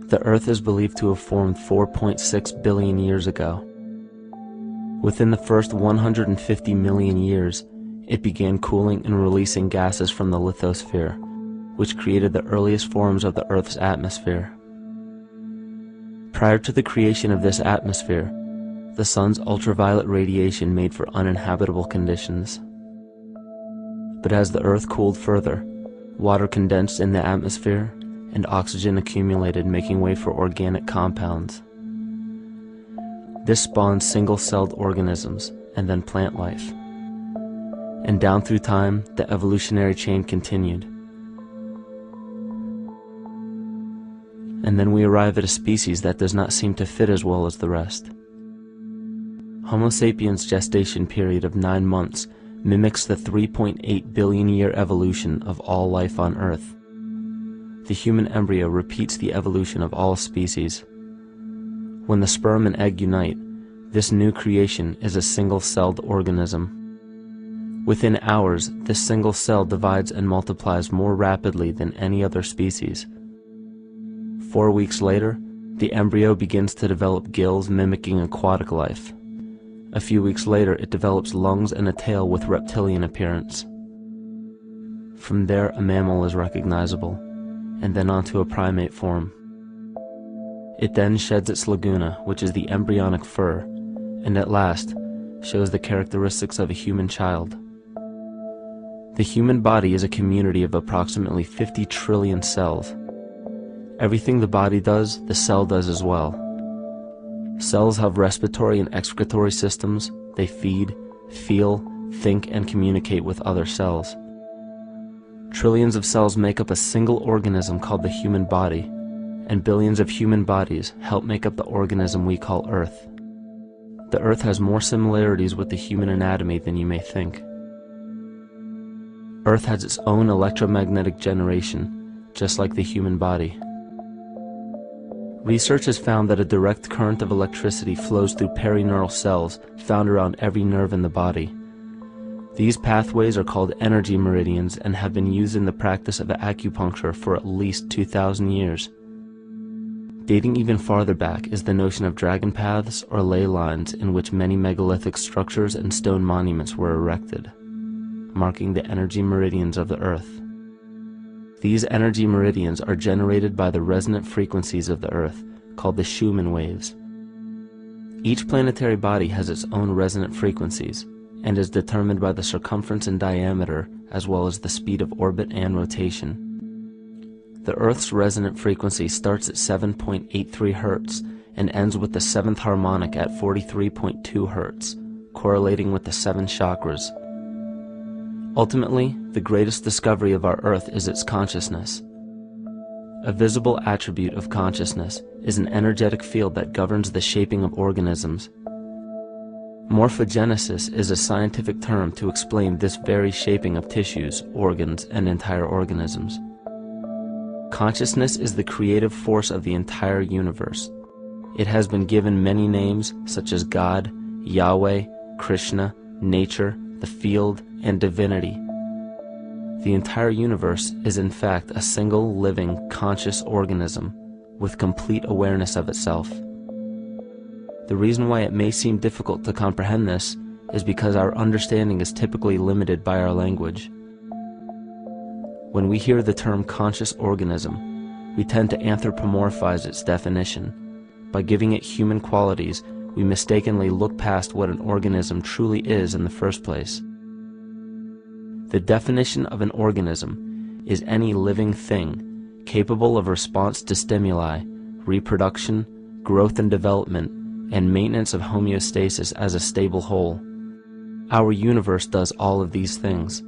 The Earth is believed to have formed 4.6 billion years ago. Within the first 150 million years, it began cooling and releasing gases from the lithosphere, which created the earliest forms of the Earth's atmosphere. Prior to the creation of this atmosphere, the sun's ultraviolet radiation made for uninhabitable conditions. But as the Earth cooled further, water condensed in the atmosphere and oxygen accumulated, making way for organic compounds. This spawned single-celled organisms and then plant life. And down through time, the evolutionary chain continued. And then we arrive at a species that does not seem to fit as well as the rest. Homo sapiens' gestation period of 9 months mimics the 3.8 billion year evolution of all life on Earth. The human embryo repeats the evolution of all species. When the sperm and egg unite, this new creation is a single-celled organism. Within hours, this single cell divides and multiplies more rapidly than any other species. 4 weeks later, the embryo begins to develop gills mimicking aquatic life. A few weeks later, it develops lungs and a tail with reptilian appearance. From there, a mammal is recognizable, and then onto a primate form. It then sheds its laguna, which is the embryonic fur, and at last shows the characteristics of a human child. The human body is a community of approximately 50 trillion cells. Everything the body does, the cell does as well. Cells have respiratory and excretory systems. They feed, feel, think, and communicate with other cells. Trillions of cells make up a single organism called the human body, and billions of human bodies help make up the organism we call Earth. The Earth has more similarities with the human anatomy than you may think. Earth has its own electromagnetic generation, just like the human body. Research has found that a direct current of electricity flows through perineural cells found around every nerve in the body. These pathways are called energy meridians and have been used in the practice of acupuncture for at least 2,000 years. Dating even farther back is the notion of dragon paths or ley lines, in which many megalithic structures and stone monuments were erected, marking the energy meridians of the Earth. These energy meridians are generated by the resonant frequencies of the Earth, called the Schumann waves. Each planetary body has its own resonant frequencies, and is determined by the circumference and diameter, as well as the speed of orbit and rotation. The Earth's resonant frequency starts at 7.83 Hz and ends with the 7th harmonic at 43.2 Hz, correlating with the 7 chakras. Ultimately, the greatest discovery of our Earth is its consciousness. A visible attribute of consciousness is an energetic field that governs the shaping of organisms. Morphogenesis is a scientific term to explain this very shaping of tissues, organs, and entire organisms. Consciousness is the creative force of the entire universe. It has been given many names such as God, Yahweh, Krishna, nature, the field, and divinity. The entire universe is in fact a single living, conscious organism with complete awareness of itself. The reason why it may seem difficult to comprehend this is because our understanding is typically limited by our language. When we hear the term conscious organism, we tend to anthropomorphize its definition. By giving it human qualities, we mistakenly look past what an organism truly is in the first place. The definition of an organism is any living thing capable of response to stimuli, reproduction, growth and development, and maintenance of homeostasis as a stable whole. Our universe does all of these things.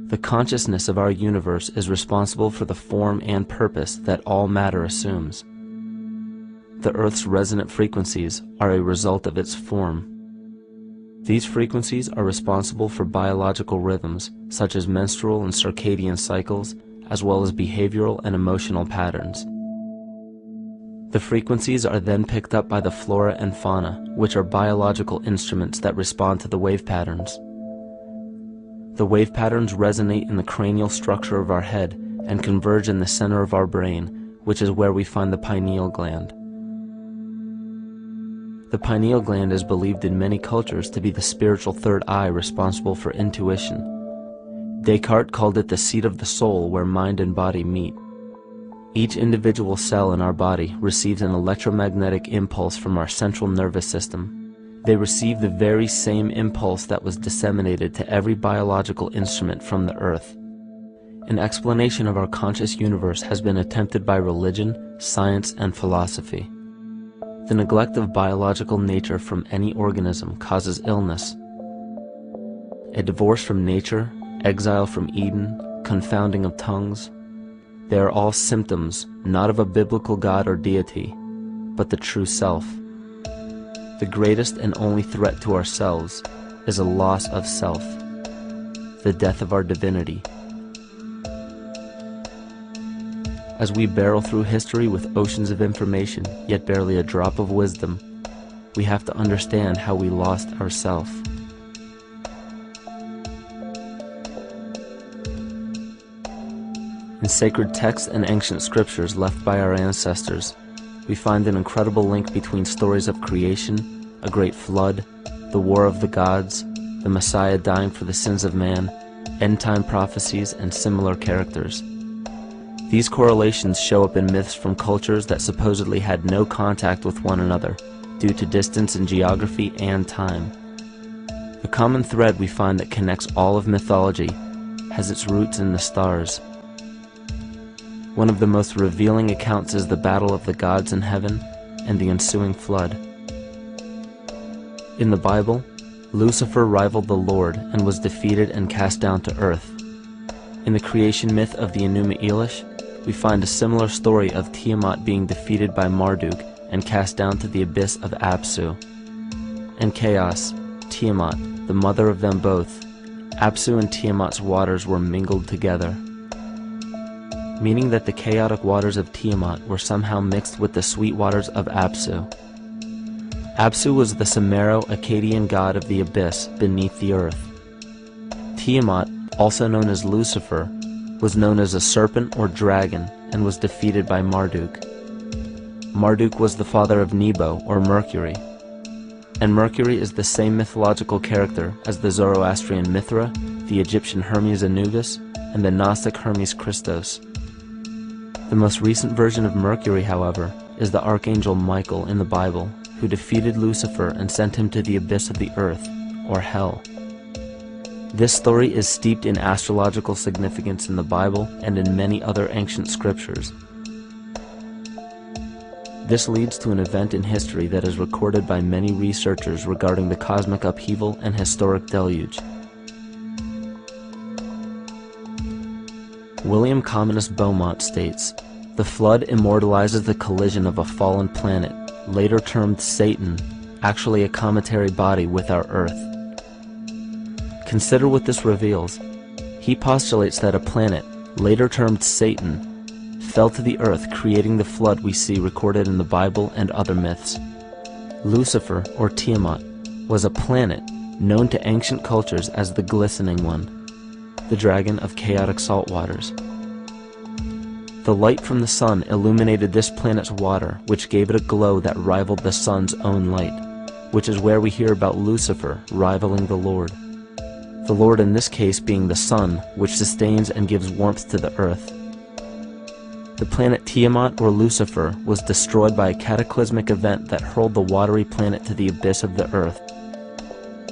The consciousness of our universe is responsible for the form and purpose that all matter assumes. The Earth's resonant frequencies are a result of its form. These frequencies are responsible for biological rhythms, such as menstrual and circadian cycles, as well as behavioral and emotional patterns. The frequencies are then picked up by the flora and fauna, which are biological instruments that respond to the wave patterns. The wave patterns resonate in the cranial structure of our head and converge in the center of our brain, which is where we find the pineal gland. The pineal gland is believed in many cultures to be the spiritual third eye responsible for intuition. Descartes called it the seat of the soul where mind and body meet. Each individual cell in our body receives an electromagnetic impulse from our central nervous system. They receive the very same impulse that was disseminated to every biological instrument from the earth. An explanation of our conscious universe has been attempted by religion, science, and philosophy. The neglect of biological nature from any organism causes illness. A divorce from nature, exile from Eden, confounding of tongues, they are all symptoms not of a biblical God or deity, but the true self. The greatest and only threat to ourselves is a loss of self, the death of our divinity. As we barrel through history with oceans of information, yet barely a drop of wisdom, we have to understand how we lost ourself. In sacred texts and ancient scriptures left by our ancestors, we find an incredible link between stories of creation, a great flood, the war of the gods, the Messiah dying for the sins of man, end-time prophecies, and similar characters. These correlations show up in myths from cultures that supposedly had no contact with one another due to distance in geography and time. The common thread we find that connects all of mythology has its roots in the stars. One of the most revealing accounts is the battle of the gods in heaven and the ensuing flood. In the Bible, Lucifer rivaled the Lord and was defeated and cast down to earth. In the creation myth of the Enuma Elish, we find a similar story of Tiamat being defeated by Marduk and cast down to the abyss of Apsu. In chaos, Tiamat, the mother of them both, Apsu and Tiamat's waters were mingled together, meaning that the chaotic waters of Tiamat were somehow mixed with the sweet waters of Apsu. Apsu was the Sumero-Akkadian god of the abyss beneath the earth. Tiamat, also known as Lucifer, was known as a serpent or dragon and was defeated by Marduk. Marduk was the father of Nebo or Mercury, and Mercury is the same mythological character as the Zoroastrian Mithra, the Egyptian Hermes Anubis, and the Gnostic Hermes Christos. The most recent version of Mercury, however, is the Archangel Michael in the Bible, who defeated Lucifer and sent him to the abyss of the earth, or hell. This story is steeped in astrological significance in the Bible and in many other ancient scriptures. This leads to an event in history that is recorded by many researchers regarding the cosmic upheaval and historic deluge. William Commonus Beaumont states, "The flood immortalizes the collision of a fallen planet, later termed Satan, actually a cometary body with our Earth." Consider what this reveals. He postulates that a planet, later termed Satan, fell to the earth, creating the flood we see recorded in the Bible and other myths. Lucifer, or Tiamat, was a planet known to ancient cultures as the Glistening One, the dragon of chaotic salt waters. The light from the sun illuminated this planet's water, which gave it a glow that rivaled the sun's own light, which is where we hear about Lucifer rivaling the Lord. The Lord in this case being the sun, which sustains and gives warmth to the earth. The planet Tiamat, or Lucifer, was destroyed by a cataclysmic event that hurled the watery planet to the abyss of the earth.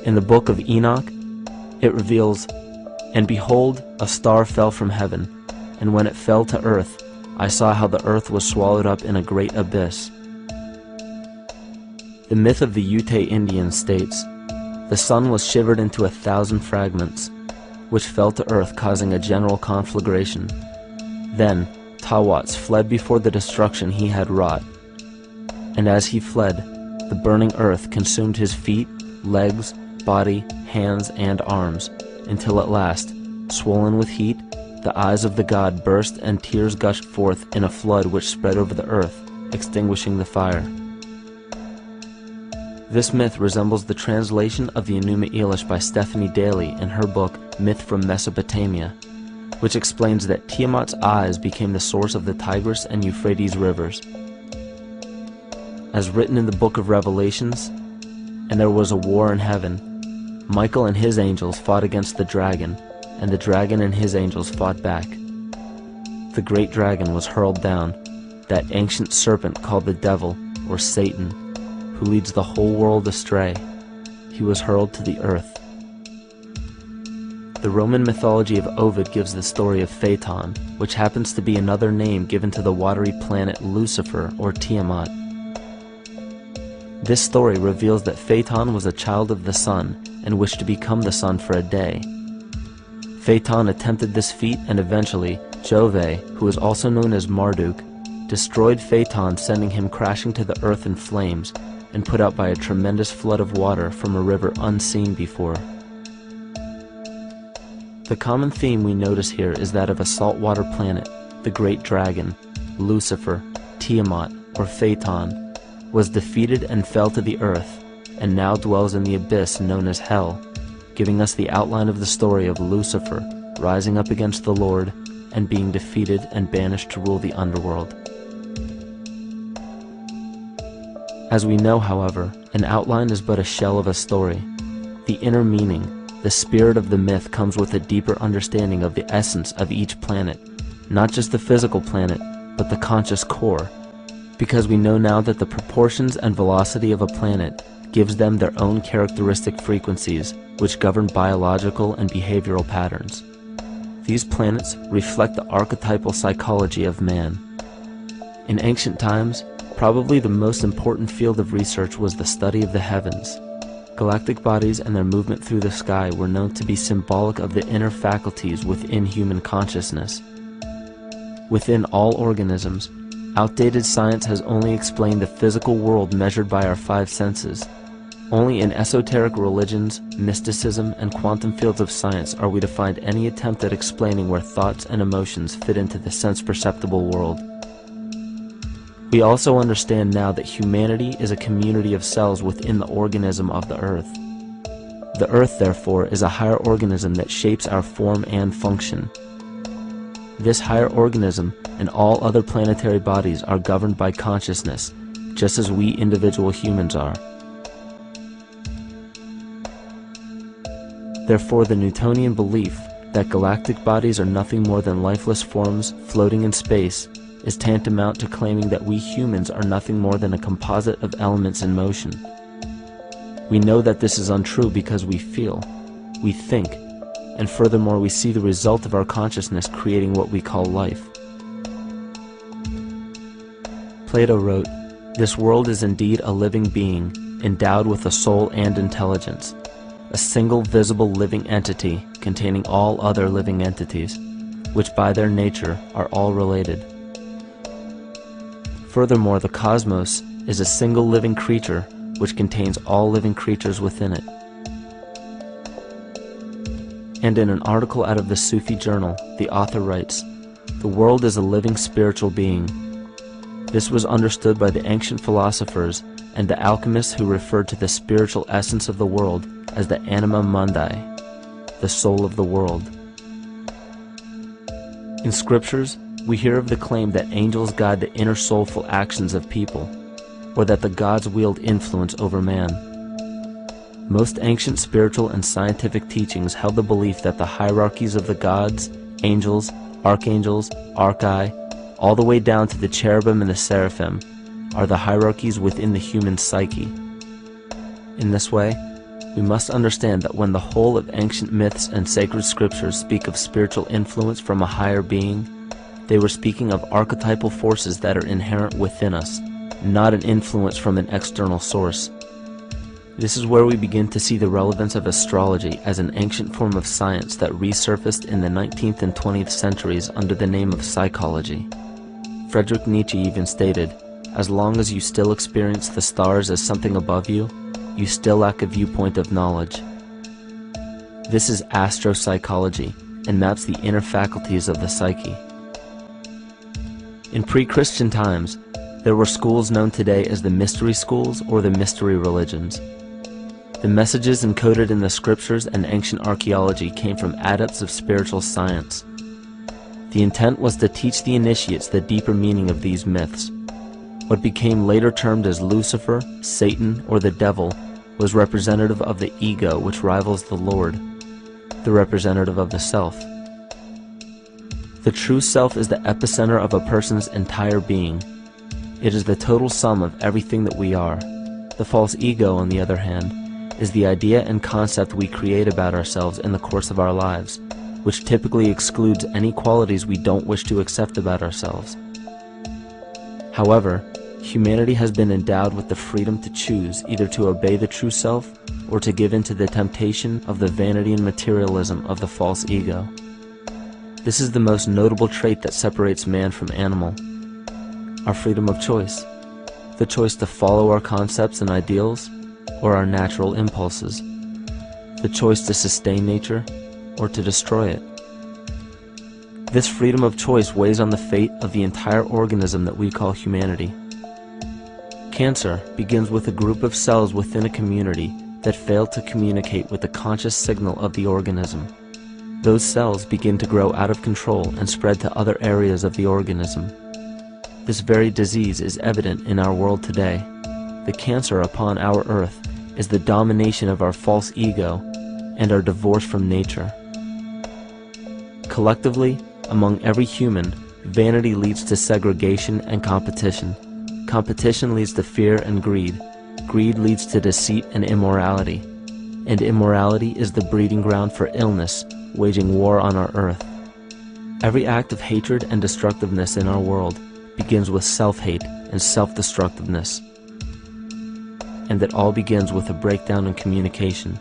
In the book of Enoch, it reveals, "And behold, a star fell from heaven, and when it fell to earth, I saw how the earth was swallowed up in a great abyss." The myth of the Ute Indians states, "The sun was shivered into 1,000 fragments, which fell to earth, causing a general conflagration. Then Tawats fled before the destruction he had wrought. And as he fled, the burning earth consumed his feet, legs, body, hands, and arms, until at last, swollen with heat, the eyes of the god burst and tears gushed forth in a flood which spread over the earth, extinguishing the fire." This myth resembles the translation of the Enuma Elish by Stephanie Daly in her book Myth from Mesopotamia, which explains that Tiamat's eyes became the source of the Tigris and Euphrates rivers. As written in the book of Revelations, "And there was a war in heaven. Michael and his angels fought against the dragon, and the dragon and his angels fought back. The great dragon was hurled down, that ancient serpent called the devil, or Satan, who leads the whole world astray. He was hurled to the earth." The Roman mythology of Ovid gives the story of Phaeton, which happens to be another name given to the watery planet Lucifer, or Tiamat. This story reveals that Phaeton was a child of the sun and wished to become the sun for a day. Phaeton attempted this feat, and eventually Jove, who is also known as Marduk, destroyed Phaeton, sending him crashing to the earth in flames and put out by a tremendous flood of water from a river unseen before. The common theme we notice here is that of a saltwater planet, the great dragon, Lucifer, Tiamat, or Phaeton, was defeated and fell to the earth, and now dwells in the abyss known as Hell, giving us the outline of the story of Lucifer rising up against the Lord and being defeated and banished to rule the underworld. As we know, however, an outline is but a shell of a story. The inner meaning, the spirit of the myth, comes with a deeper understanding of the essence of each planet, not just the physical planet, but the conscious core, because we know now that the proportions and velocity of a planet gives them their own characteristic frequencies, which govern biological and behavioral patterns. These planets reflect the archetypal psychology of man. In ancient times, probably the most important field of research was the study of the heavens. Galactic bodies and their movement through the sky were known to be symbolic of the inner faculties within human consciousness. Within all organisms, outdated science has only explained the physical world measured by our five senses. Only in esoteric religions, mysticism, and quantum fields of science are we to find any attempt at explaining where thoughts and emotions fit into the sense-perceptible world. We also understand now that humanity is a community of cells within the organism of the Earth. The Earth, therefore, is a higher organism that shapes our form and function. This higher organism and all other planetary bodies are governed by consciousness, just as we individual humans are. Therefore, the Newtonian belief that galactic bodies are nothing more than lifeless forms floating in space is tantamount to claiming that we humans are nothing more than a composite of elements in motion. We know that this is untrue because we feel, we think, and furthermore we see the result of our consciousness creating what we call life. Plato wrote, "This world is indeed a living being, endowed with a soul and intelligence, a single visible living entity containing all other living entities, which by their nature are all related." Furthermore, the cosmos is a single living creature which contains all living creatures within it. And in an article out of the Sufi journal, the author writes, "The world is a living spiritual being." This was understood by the ancient philosophers and the alchemists, who referred to the spiritual essence of the world as the anima mundi, the soul of the world. In scriptures, we hear of the claim that angels guide the inner soulful actions of people, or that the gods wield influence over man. Most ancient spiritual and scientific teachings held the belief that the hierarchies of the gods, angels, archangels, archai, all the way down to the cherubim and the seraphim, are the hierarchies within the human psyche. In this way, we must understand that when the whole of ancient myths and sacred scriptures speak of spiritual influence from a higher being, they were speaking of archetypal forces that are inherent within us, not an influence from an external source. This is where we begin to see the relevance of astrology as an ancient form of science that resurfaced in the 19th and 20th centuries under the name of psychology. Friedrich Nietzsche even stated, "As long as you still experience the stars as something above you, you still lack a viewpoint of knowledge." This is astropsychology and maps the inner faculties of the psyche. In pre-Christian times, there were schools known today as the mystery schools or the mystery religions. The messages encoded in the scriptures and ancient archaeology came from adepts of spiritual science. The intent was to teach the initiates the deeper meaning of these myths. What became later termed as Lucifer, Satan, or the devil was representative of the ego, which rivals the Lord, the representative of the self. The true self is the epicenter of a person's entire being. It is the total sum of everything that we are. The false ego, on the other hand, is the idea and concept we create about ourselves in the course of our lives, which typically excludes any qualities we don't wish to accept about ourselves. However, humanity has been endowed with the freedom to choose either to obey the true self or to give in to the temptation of the vanity and materialism of the false ego. This is the most notable trait that separates man from animal: our freedom of choice, the choice to follow our concepts and ideals or our natural impulses, the choice to sustain nature or to destroy it. This freedom of choice weighs on the fate of the entire organism that we call humanity. Cancer begins with a group of cells within a community that fail to communicate with the conscious signal of the organism. Those cells begin to grow out of control and spread to other areas of the organism. This very disease is evident in our world today. The cancer upon our earth is the domination of our false ego and our divorce from nature. Collectively, among every human, vanity leads to segregation and competition. Competition leads to fear and greed. Greed leads to deceit and immorality. And immorality is the breeding ground for illness, waging war on our earth. Every act of hatred and destructiveness in our world begins with self-hate and self-destructiveness. And that all begins with a breakdown in communication.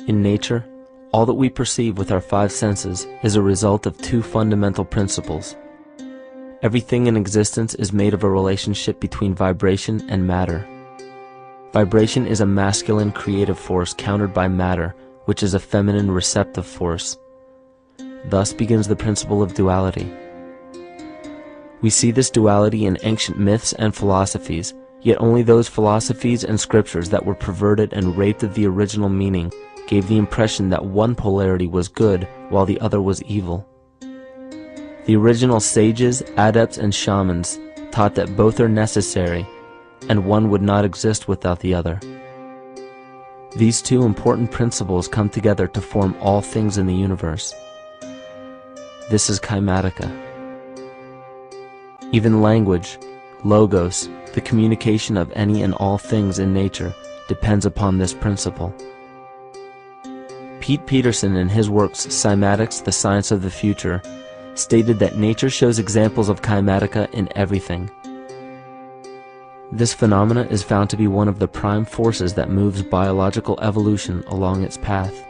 In nature, all that we perceive with our five senses is a result of two fundamental principles. Everything in existence is made of a relationship between vibration and matter. Vibration is a masculine creative force countered by matter, which is a feminine receptive force. Thus begins the principle of duality. We see this duality in ancient myths and philosophies, yet only those philosophies and scriptures that were perverted and raped of the original meaning gave the impression that one polarity was good while the other was evil. The original sages, adepts, and shamans taught that both are necessary, and one would not exist without the other. These two important principles come together to form all things in the universe. This is KYMATICA. Even language, logos, the communication of any and all things in nature, depends upon this principle. Pete Peterson, in his works Cymatics, The Science of the Future, stated that nature shows examples of KYMATICA in everything. This phenomena is found to be one of the prime forces that moves biological evolution along its path.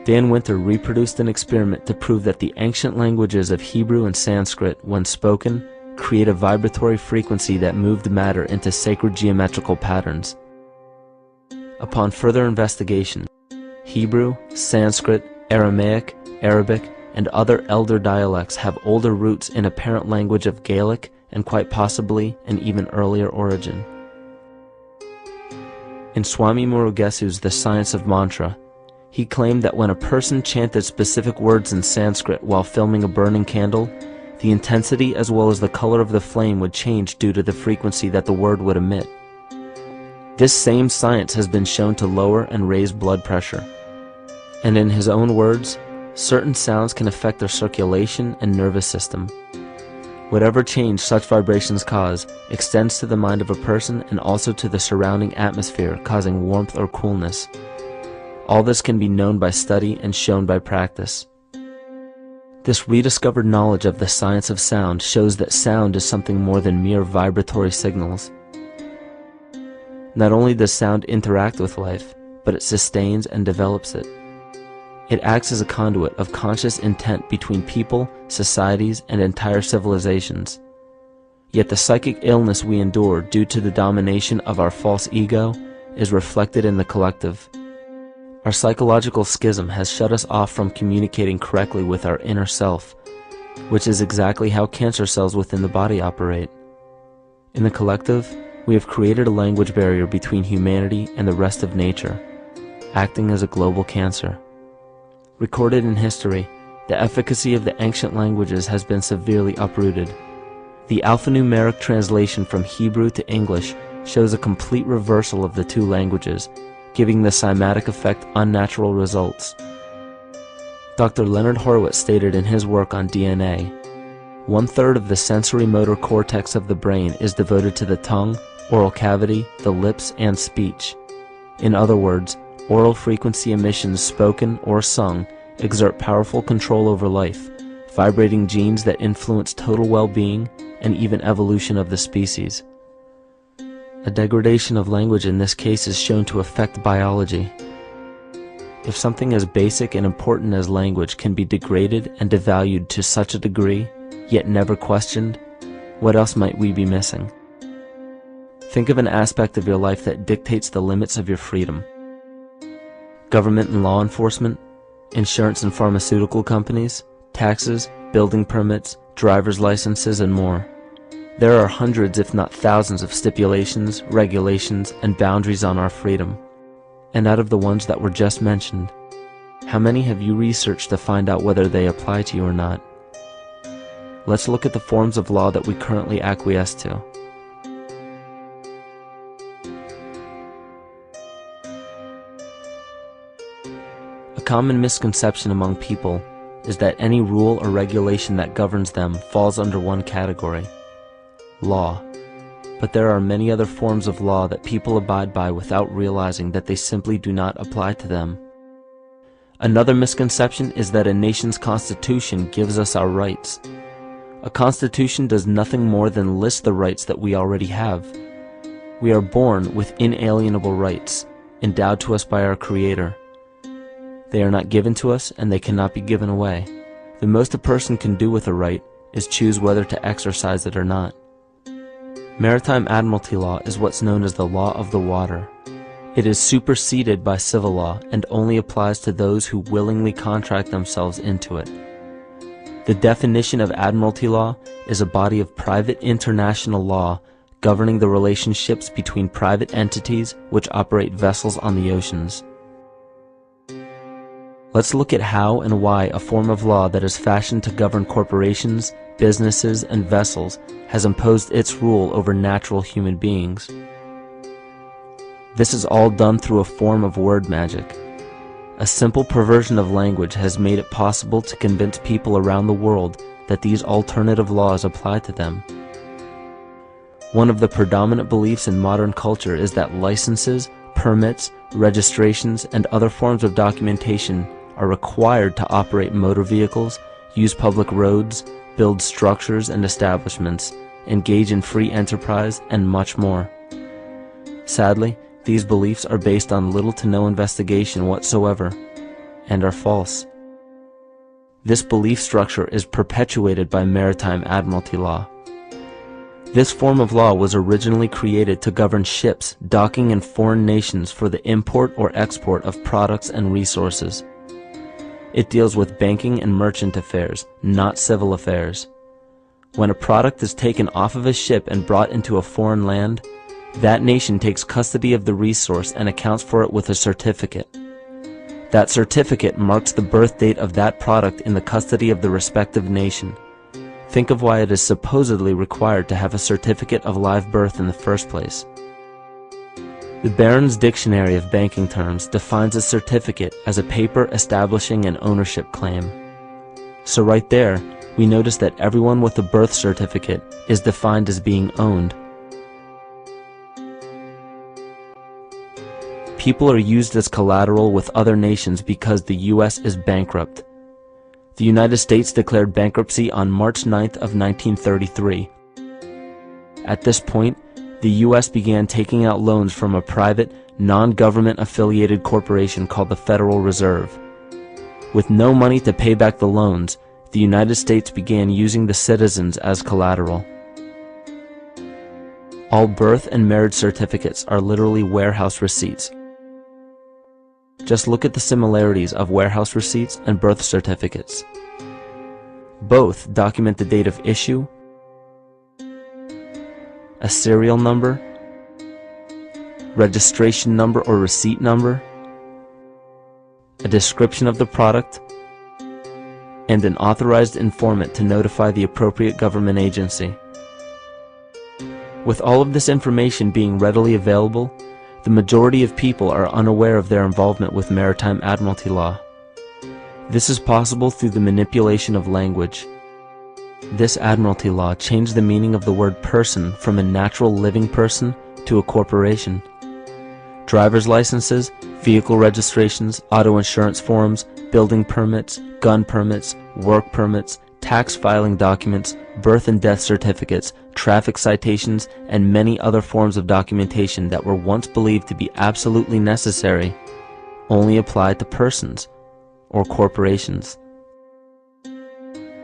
Dan Winter reproduced an experiment to prove that the ancient languages of Hebrew and Sanskrit, when spoken, create a vibratory frequency that moved matter into sacred geometrical patterns. Upon further investigation, Hebrew, Sanskrit, Aramaic, Arabic, and other elder dialects have older roots in apparent language of Gaelic and quite possibly an even earlier origin. In Swami Murugesu's The Science of Mantra, he claimed that when a person chanted specific words in Sanskrit while filming a burning candle, the intensity as well as the color of the flame would change due to the frequency that the word would emit. This same science has been shown to lower and raise blood pressure. And in his own words, certain sounds can affect their circulation and nervous system. Whatever change such vibrations cause extends to the mind of a person and also to the surrounding atmosphere, causing warmth or coolness. All this can be known by study and shown by practice. This rediscovered knowledge of the science of sound shows that sound is something more than mere vibratory signals. Not only does sound interact with life, but it sustains and develops it. It acts as a conduit of conscious intent between people, societies, and entire civilizations. Yet the psychic illness we endure due to the domination of our false ego is reflected in the collective. Our psychological schism has shut us off from communicating correctly with our inner self, which is exactly how cancer cells within the body operate. In the collective, we have created a language barrier between humanity and the rest of nature, acting as a global cancer. Recorded in history, the efficacy of the ancient languages has been severely uprooted. The alphanumeric translation from Hebrew to English shows a complete reversal of the two languages, giving the cymatic effect unnatural results. Dr. Leonard Horowitz stated in his work on DNA, 1/3 of the sensory motor cortex of the brain is devoted to the tongue, oral cavity, the lips, and speech. In other words, oral frequency emissions spoken or sung exert powerful control over life, vibrating genes that influence total well-being and even evolution of the species. A degradation of language in this case is shown to affect biology. If something as basic and important as language can be degraded and devalued to such a degree, yet never questioned, what else might we be missing? Think of an aspect of your life that dictates the limits of your freedom. Government and law enforcement, insurance and pharmaceutical companies, taxes, building permits, driver's licenses, and more. There are hundreds if not thousands of stipulations, regulations, and boundaries on our freedom. And out of the ones that were just mentioned, how many have you researched to find out whether they apply to you or not? Let's look at the forms of law that we currently acquiesce to. A common misconception among people is that any rule or regulation that governs them falls under one category: law. But there are many other forms of law that people abide by without realizing that they simply do not apply to them. Another misconception is that a nation's constitution gives us our rights. A constitution does nothing more than list the rights that we already have. We are born with inalienable rights, endowed to us by our Creator. They are not given to us, and they cannot be given away. The most a person can do with a right is choose whether to exercise it or not. Maritime admiralty law is what's known as the law of the water. It is superseded by civil law and only applies to those who willingly contract themselves into it. The definition of admiralty law is a body of private international law governing the relationships between private entities which operate vessels on the oceans. Let's look at how and why a form of law that is fashioned to govern corporations, businesses, and vessels has imposed its rule over natural human beings. This is all done through a form of word magic. A simple perversion of language has made it possible to convince people around the world that these alternative laws apply to them. One of the predominant beliefs in modern culture is that licenses, permits, registrations, and other forms of documentation are required to operate motor vehicles, use public roads, build structures and establishments, engage in free enterprise, and much more. Sadly, these beliefs are based on little to no investigation whatsoever, and are false. This belief structure is perpetuated by maritime admiralty law. This form of law was originally created to govern ships docking in foreign nations for the import or export of products and resources. It deals with banking and merchant affairs, not civil affairs. When a product is taken off of a ship and brought into a foreign land, that nation takes custody of the resource and accounts for it with a certificate. That certificate marks the birth date of that product in the custody of the respective nation. Think of why it is supposedly required to have a certificate of live birth in the first place. The Barron's Dictionary of Banking Terms defines a certificate as a paper establishing an ownership claim. So right there, we notice that everyone with a birth certificate is defined as being owned. People are used as collateral with other nations because the U.S. is bankrupt. The United States declared bankruptcy on March 9th of 1933. At this point, the U.S. began taking out loans from a private, non-government affiliated corporation called the Federal Reserve. With no money to pay back the loans, the United States began using the citizens as collateral. All birth and marriage certificates are literally warehouse receipts. Just look at the similarities of warehouse receipts and birth certificates. Both document the date of issue, a serial number, registration number or receipt number, a description of the product, and an authorized informant to notify the appropriate government agency. With all of this information being readily available, the majority of people are unaware of their involvement with maritime admiralty law. This is possible through the manipulation of language. This admiralty law changed the meaning of the word person from a natural living person to a corporation. Driver's licenses, vehicle registrations, auto insurance forms, building permits, gun permits, work permits, tax filing documents, birth and death certificates, traffic citations, and many other forms of documentation that were once believed to be absolutely necessary only applied to persons or corporations.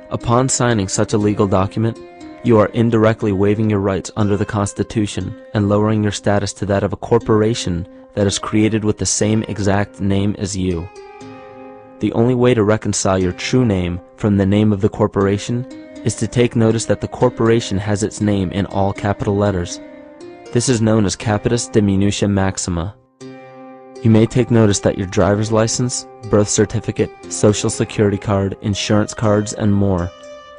Upon signing such a legal document, you are indirectly waiving your rights under the Constitution and lowering your status to that of a corporation that is created with the same exact name as you. The only way to reconcile your true name from the name of the corporation is to take notice that the corporation has its name in all capital letters. This is known as capitis diminutia maxima. You may take notice that your driver's license, birth certificate, social security card, insurance cards, and more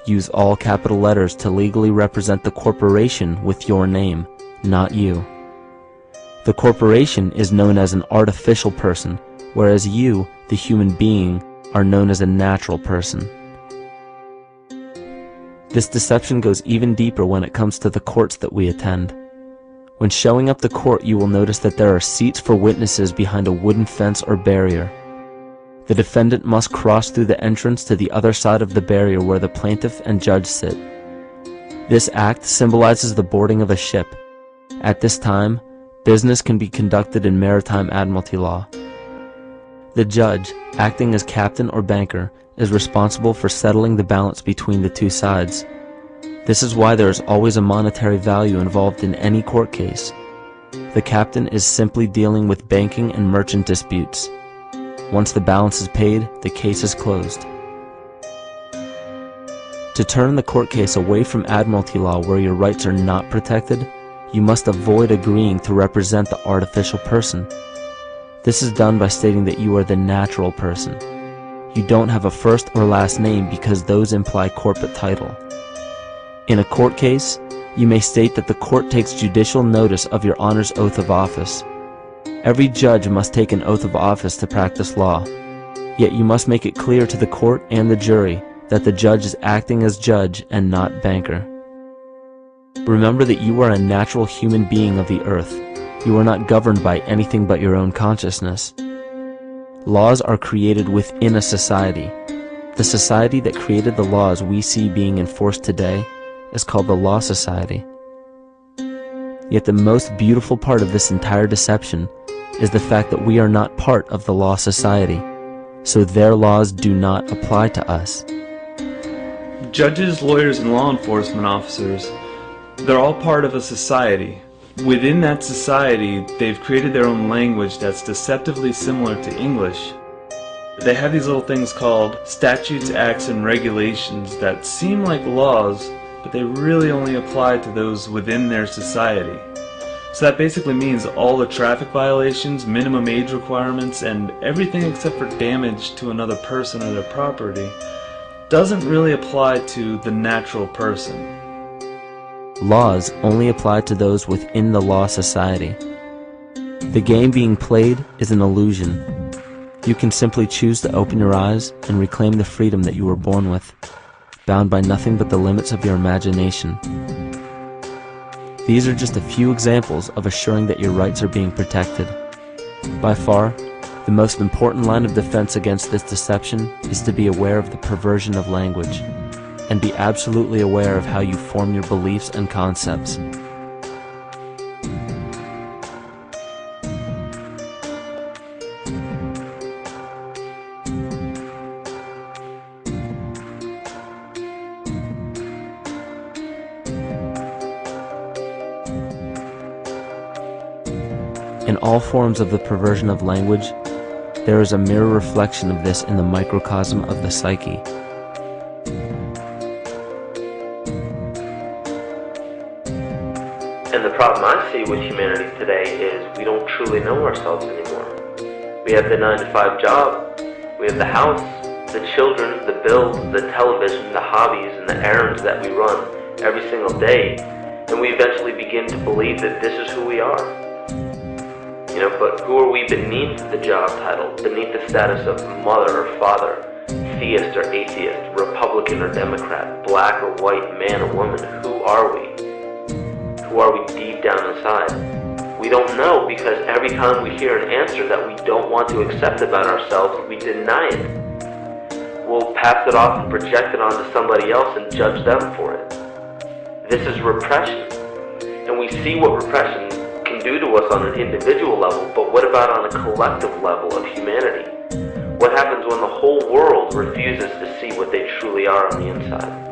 use all capital letters to legally represent the corporation with your name, not you. The corporation is known as an artificial person, whereas you, the human being, are known as a natural person. This deception goes even deeper when it comes to the courts that we attend. When showing up to court, you will notice that there are seats for witnesses behind a wooden fence or barrier. The defendant must cross through the entrance to the other side of the barrier where the plaintiff and judge sit. This act symbolizes the boarding of a ship. At this time, business can be conducted in maritime admiralty law. The judge, acting as captain or banker, is responsible for settling the balance between the two sides. This is why there is always a monetary value involved in any court case. The captain is simply dealing with banking and merchant disputes. Once the balance is paid, the case is closed. To turn the court case away from admiralty law where your rights are not protected, you must avoid agreeing to represent the artificial person. This is done by stating that you are the natural person. You don't have a first or last name because those imply corporate title. In a court case, you may state that the court takes judicial notice of your honor's oath of office. Every judge must take an oath of office to practice law, yet you must make it clear to the court and the jury that the judge is acting as judge and not banker. Remember that you are a natural human being of the earth. You are not governed by anything but your own consciousness. Laws are created within a society. The society that created the laws we see being enforced today is called the Law Society. Yet the most beautiful part of this entire deception is the fact that we are not part of the Law Society, so their laws do not apply to us. Judges, lawyers, and law enforcement officers, they're all part of a society. Within that society, they've created their own language that's deceptively similar to English. They have these little things called statutes, acts, and regulations that seem like laws, but they really only apply to those within their society. So that basically means all the traffic violations, minimum age requirements, and everything except for damage to another person or their property doesn't really apply to the natural person. Laws only apply to those within the Law Society. The game being played is an illusion. You can simply choose to open your eyes and reclaim the freedom that you were born with, bound by nothing but the limits of your imagination. These are just a few examples of assuring that your rights are being protected. By far, the most important line of defense against this deception is to be aware of the perversion of language, and be absolutely aware of how you form your beliefs and concepts. In all forms of the perversion of language, there is a mirror reflection of this in the microcosm of the psyche. And the problem I see with humanity today is we don't truly know ourselves anymore. We have the 9-to-5 job, we have the house, the children, the bills, the television, the hobbies, and the errands that we run every single day, and we eventually begin to believe that this is who we are. But who are we beneath the job title, beneath the status of mother or father, theist or atheist, Republican or Democrat, black or white, man or woman? Who are we? Who are we deep down inside? We don't know, because every time we hear an answer that we don't want to accept about ourselves, we deny it. We'll pass it off and project it onto somebody else and judge them for it. This is repression. And we see what repression can do to us on an individual level, but what about on a collective level of humanity? What happens when the whole world refuses to see what they truly are on the inside?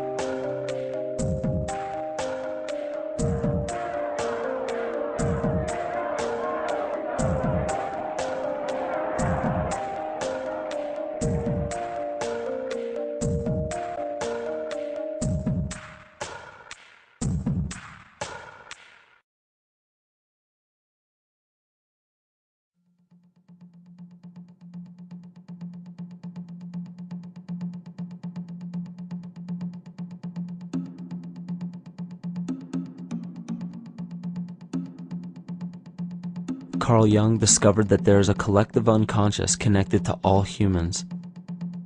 Carl Jung discovered that there is a collective unconscious connected to all humans,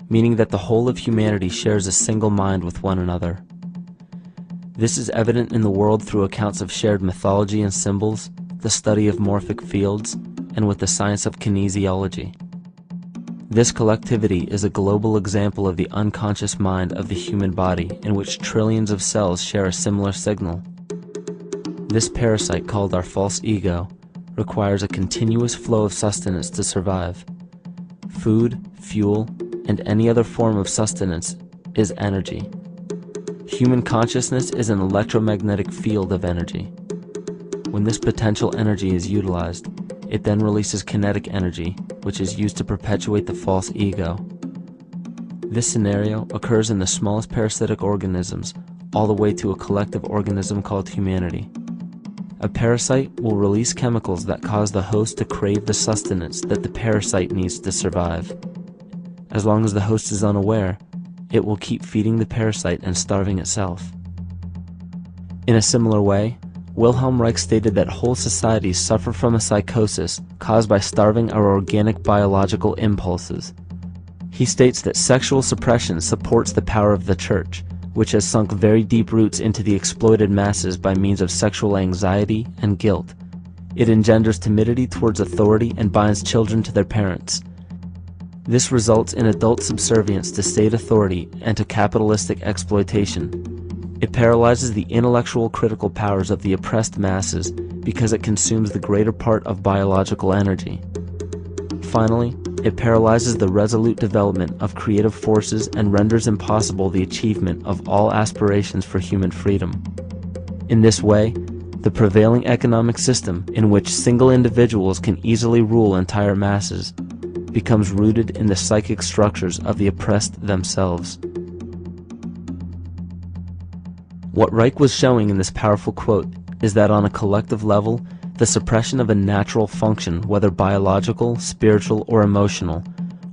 meaning that the whole of humanity shares a single mind with one another. This is evident in the world through accounts of shared mythology and symbols, the study of morphic fields, and with the science of kinesiology. This collectivity is a global example of the unconscious mind of the human body, in which trillions of cells share a similar signal. This parasite, called our false ego, requires a continuous flow of sustenance to survive. Food, fuel, and any other form of sustenance is energy. Human consciousness is an electromagnetic field of energy. When this potential energy is utilized, it then releases kinetic energy, which is used to perpetuate the false ego. This scenario occurs in the smallest parasitic organisms, all the way to a collective organism called humanity. A parasite will release chemicals that cause the host to crave the sustenance that the parasite needs to survive. As long as the host is unaware, it will keep feeding the parasite and starving itself. In a similar way, Wilhelm Reich stated that whole societies suffer from a psychosis caused by starving our organic biological impulses. He states that sexual suppression supports the power of the church, which has sunk very deep roots into the exploited masses by means of sexual anxiety and guilt. It engenders timidity towards authority and binds children to their parents. This results in adult subservience to state authority and to capitalistic exploitation. It paralyzes the intellectual critical powers of the oppressed masses because it consumes the greater part of biological energy. Finally, it paralyzes the resolute development of creative forces and renders impossible the achievement of all aspirations for human freedom. In this way, the prevailing economic system, in which single individuals can easily rule entire masses, becomes rooted in the psychic structures of the oppressed themselves. What Reich was showing in this powerful quote is that on a collective level, the suppression of a natural function, whether biological, spiritual, or emotional,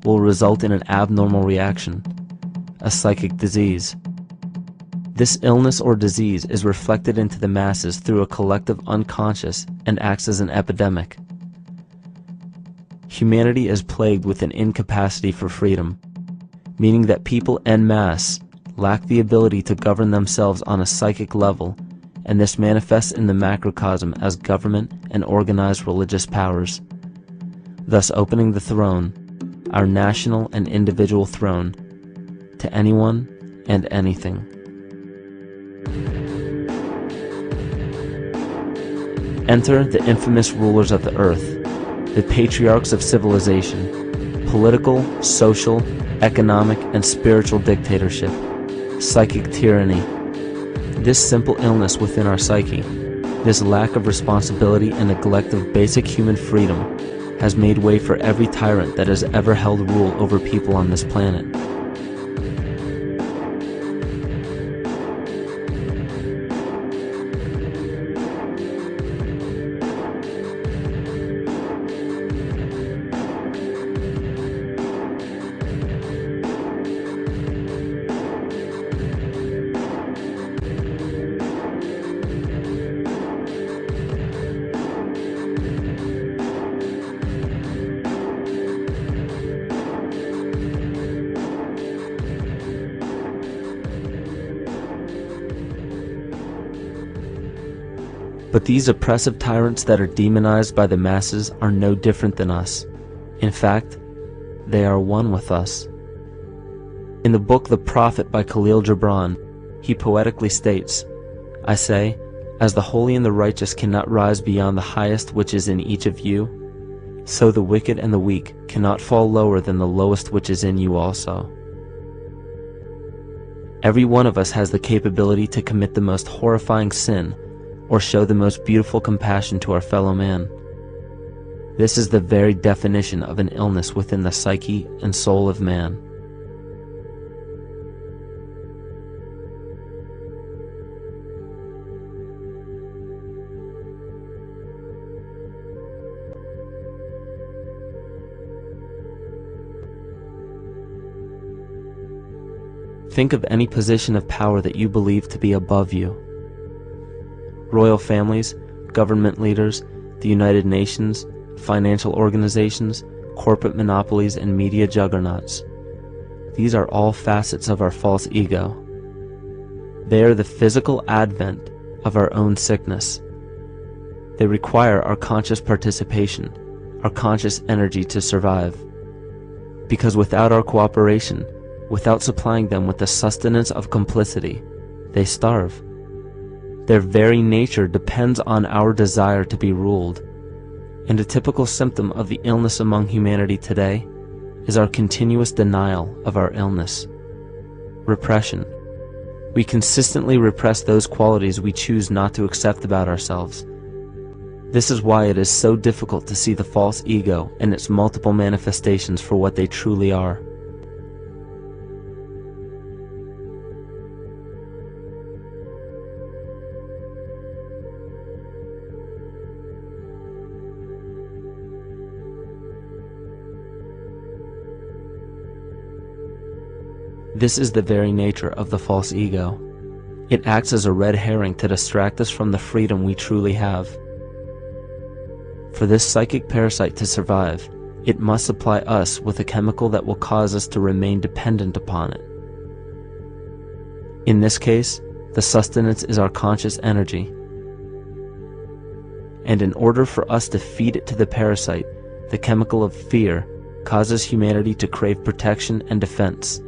will result in an abnormal reaction, a psychic disease. This illness or disease is reflected into the masses through a collective unconscious and acts as an epidemic. Humanity is plagued with an incapacity for freedom, meaning that people en masse lack the ability to govern themselves on a psychic level, and this manifests in the macrocosm as government and organized religious powers, thus opening the throne, our national and individual throne, to anyone and anything. Enter the infamous rulers of the earth, the patriarchs of civilization, political, social, economic, and spiritual dictatorship, psychic tyranny. This simple illness within our psyche, This lack of responsibility and neglect of basic human freedom has made way for every tyrant that has ever held rule over people on this planet. But these oppressive tyrants that are demonized by the masses are no different than us. In fact, they are one with us. In the book The Prophet by Khalil Gibran, he poetically states, "I say, as the holy and the righteous cannot rise beyond the highest which is in each of you, so the wicked and the weak cannot fall lower than the lowest which is in you also." Every one of us has the capability to commit the most horrifying sin or show the most beautiful compassion to our fellow man. This is the very definition of an illness within the psyche and soul of man. Think of any position of power that you believe to be above you. Royal families, government leaders, the United Nations, financial organizations, corporate monopolies, and media juggernauts. These are all facets of our false ego. They are the physical advent of our own sickness. They require our conscious participation, our conscious energy to survive. Because without our cooperation, without supplying them with the sustenance of complicity, they starve. Their very nature depends on our desire to be ruled, and a typical symptom of the illness among humanity today is our continuous denial of our illness. Repression. We consistently repress those qualities we choose not to accept about ourselves. This is why it is so difficult to see the false ego and its multiple manifestations for what they truly are. This is the very nature of the false ego. It acts as a red herring to distract us from the freedom we truly have. For this psychic parasite to survive, it must supply us with a chemical that will cause us to remain dependent upon it. In this case, the sustenance is our conscious energy. And in order for us to feed it to the parasite, the chemical of fear causes humanity to crave protection and defense.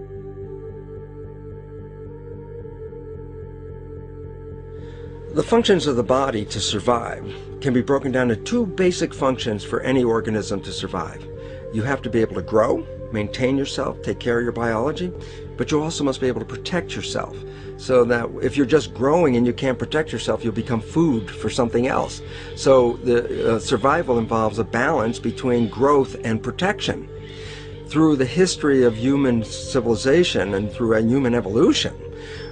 The functions of the body to survive can be broken down to two basic functions for any organism to survive. You have to be able to grow, maintain yourself, take care of your biology, but you also must be able to protect yourself, so that if you're just growing and you can't protect yourself, you'll become food for something else. So the survival involves a balance between growth and protection. Through the history of human civilization and through human evolution,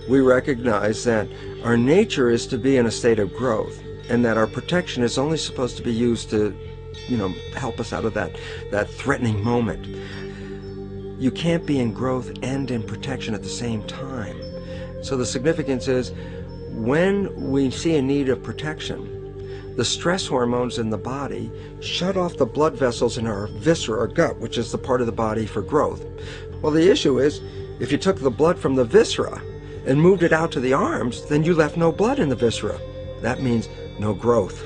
we recognize that our nature is to be in a state of growth, and that our protection is only supposed to be used to, help us out of that threatening moment. You can't be in growth and in protection at the same time. So the significance is, when we see a need of protection, the stress hormones in the body shut off the blood vessels in our viscera or gut, which is the part of the body for growth. Well, the issue is, if you took the blood from the viscera and moved it out to the arms, then you left no blood in the viscera. That means no growth.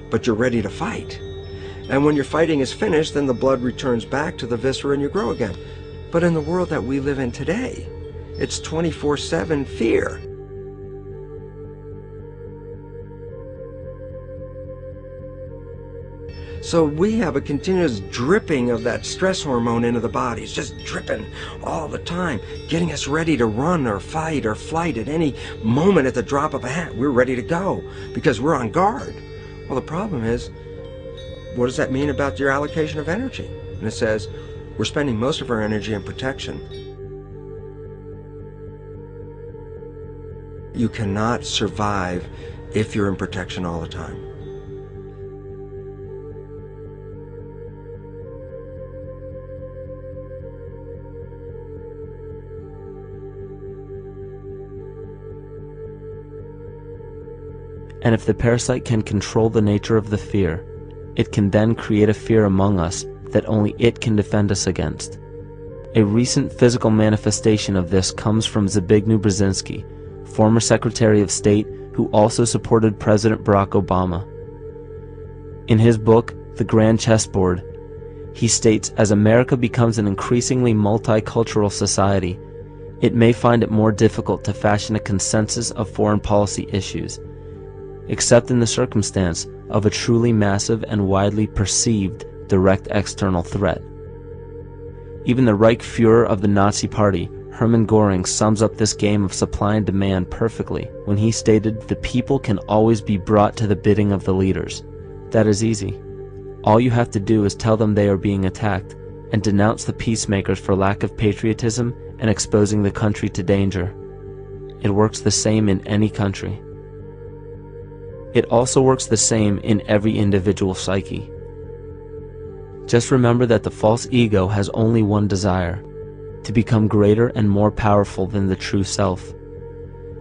But you're ready to fight. And when your fighting is finished, then the blood returns back to the viscera and you grow again. But in the world that we live in today, it's 24/7 fear. So we have a continuous dripping of that stress hormone into the body. It's just dripping all the time, getting us ready to run or fight or flight at any moment at the drop of a hat. We're ready to go because we're on guard. Well, the problem is, what does that mean about your allocation of energy? And it says, we're spending most of our energy in protection. You cannot survive if you're in protection all the time. And if the parasite can control the nature of the fear, it can then create a fear among us that only it can defend us against. A recent physical manifestation of this comes from Zbigniew Brzezinski, former Secretary of State who also supported President Barack Obama. In his book, The Grand Chessboard, he states, as America becomes an increasingly multicultural society, it may find it more difficult to fashion a consensus of foreign policy issues, except in the circumstance of a truly massive and widely perceived direct external threat. Even the Reichsfuhrer of the Nazi Party, Hermann Göring, sums up this game of supply and demand perfectly when he stated, "The people can always be brought to the bidding of the leaders." That is easy. All you have to do is tell them they are being attacked and denounce the peacemakers for lack of patriotism and exposing the country to danger. It works the same in any country. It also works the same in every individual psyche. Just remember that the false ego has only one desire: to become greater and more powerful than the true self.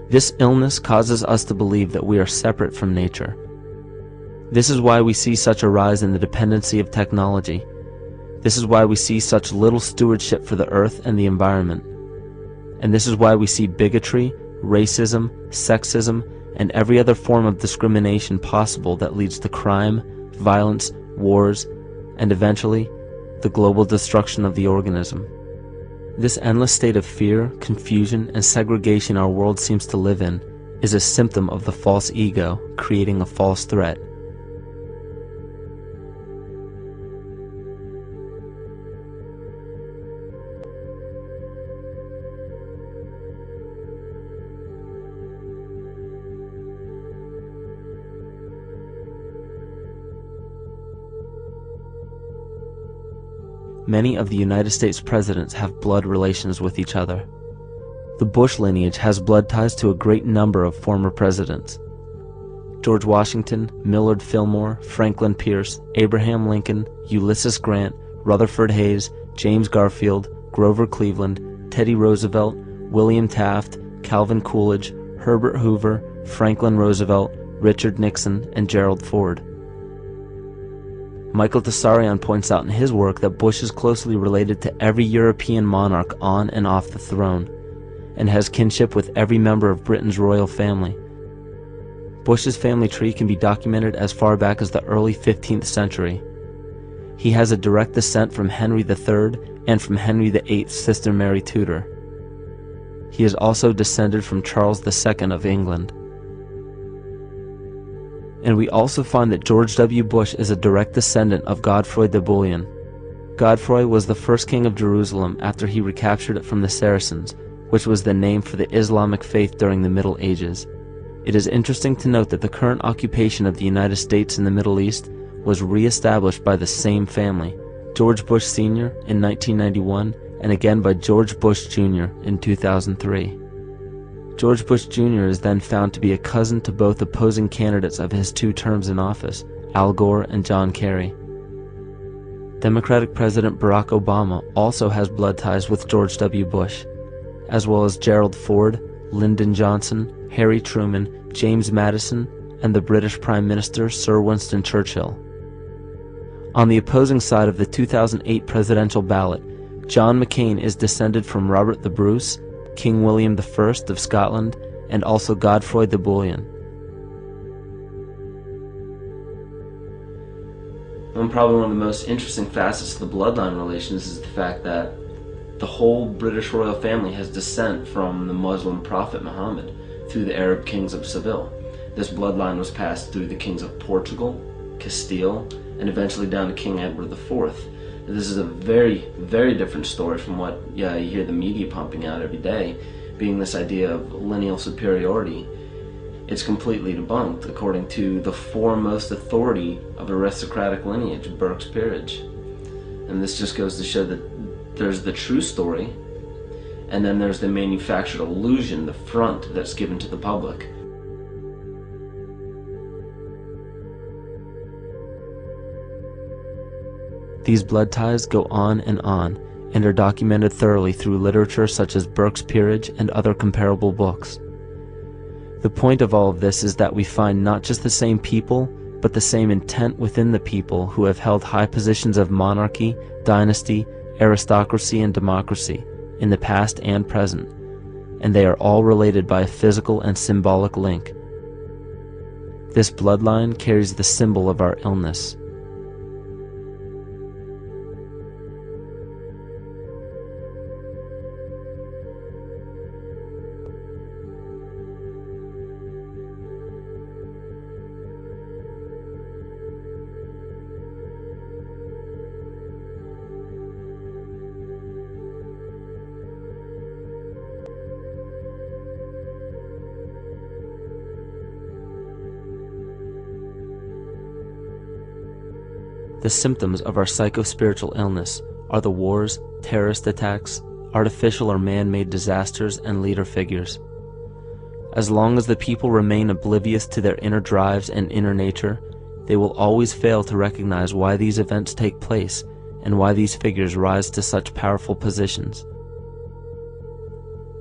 This illness causes us to believe that we are separate from nature. This is why we see such a rise in the dependency of technology. This is why we see such little stewardship for the earth and the environment. And this is why we see bigotry, racism, sexism, and every other form of discrimination possible that leads to crime, violence, wars, and eventually, the global destruction of the organism. This endless state of fear, confusion, and segregation our world seems to live in is a symptom of the false ego creating a false threat. Many of the United States presidents have blood relations with each other. The Bush lineage has blood ties to a great number of former presidents. George Washington, Millard Fillmore, Franklin Pierce, Abraham Lincoln, Ulysses Grant, Rutherford Hayes, James Garfield, Grover Cleveland, Teddy Roosevelt, William Taft, Calvin Coolidge, Herbert Hoover, Franklin Roosevelt, Richard Nixon, and Gerald Ford. Michael Tessarion points out in his work that Bush is closely related to every European monarch on and off the throne, and has kinship with every member of Britain's royal family. Bush's family tree can be documented as far back as the early 15th century. He has a direct descent from Henry III and from Henry VIII's sister Mary Tudor. He is also descended from Charles II of England. And we also find that George W. Bush is a direct descendant of Godfrey de Bouillon. Godfrey was the first king of Jerusalem after he recaptured it from the Saracens, which was the name for the Islamic faith during the Middle Ages. It is interesting to note that the current occupation of the United States in the Middle East was re-established by the same family, George Bush Sr. in 1991, and again by George Bush Jr. in 2003. George Bush Jr. is then found to be a cousin to both opposing candidates of his 2 terms in office, Al Gore and John Kerry. Democratic President Barack Obama also has blood ties with George W. Bush, as well as Gerald Ford, Lyndon Johnson, Harry Truman, James Madison, and the British Prime Minister Sir Winston Churchill. On the opposing side of the 2008 presidential ballot, John McCain is descended from Robert the Bruce, King William I of Scotland, and also Godfrey de Bouillon. Probably one of the most interesting facets of the bloodline relations is the fact that the whole British royal family has descent from the Muslim prophet Muhammad through the Arab kings of Seville. This bloodline was passed through the kings of Portugal, Castile, and eventually down to King Edward IV. This is a very, very different story from what you hear the media pumping out every day, being this idea of lineal superiority. It's completely debunked according to the foremost authority of aristocratic lineage, Burke's peerage. And this just goes to show that there's the true story, and then there's the manufactured illusion, the front that's given to the public. These blood ties go on and are documented thoroughly through literature such as Burke's Peerage and other comparable books. The point of all of this is that we find not just the same people, but the same intent within the people who have held high positions of monarchy, dynasty, aristocracy, and democracy in the past and present, and they are all related by a physical and symbolic link. This bloodline carries the symbol of our illness. The symptoms of our psycho-spiritual illness are the wars, terrorist attacks, artificial or man-made disasters, and leader figures. As long as the people remain oblivious to their inner drives and inner nature, they will always fail to recognize why these events take place and why these figures rise to such powerful positions.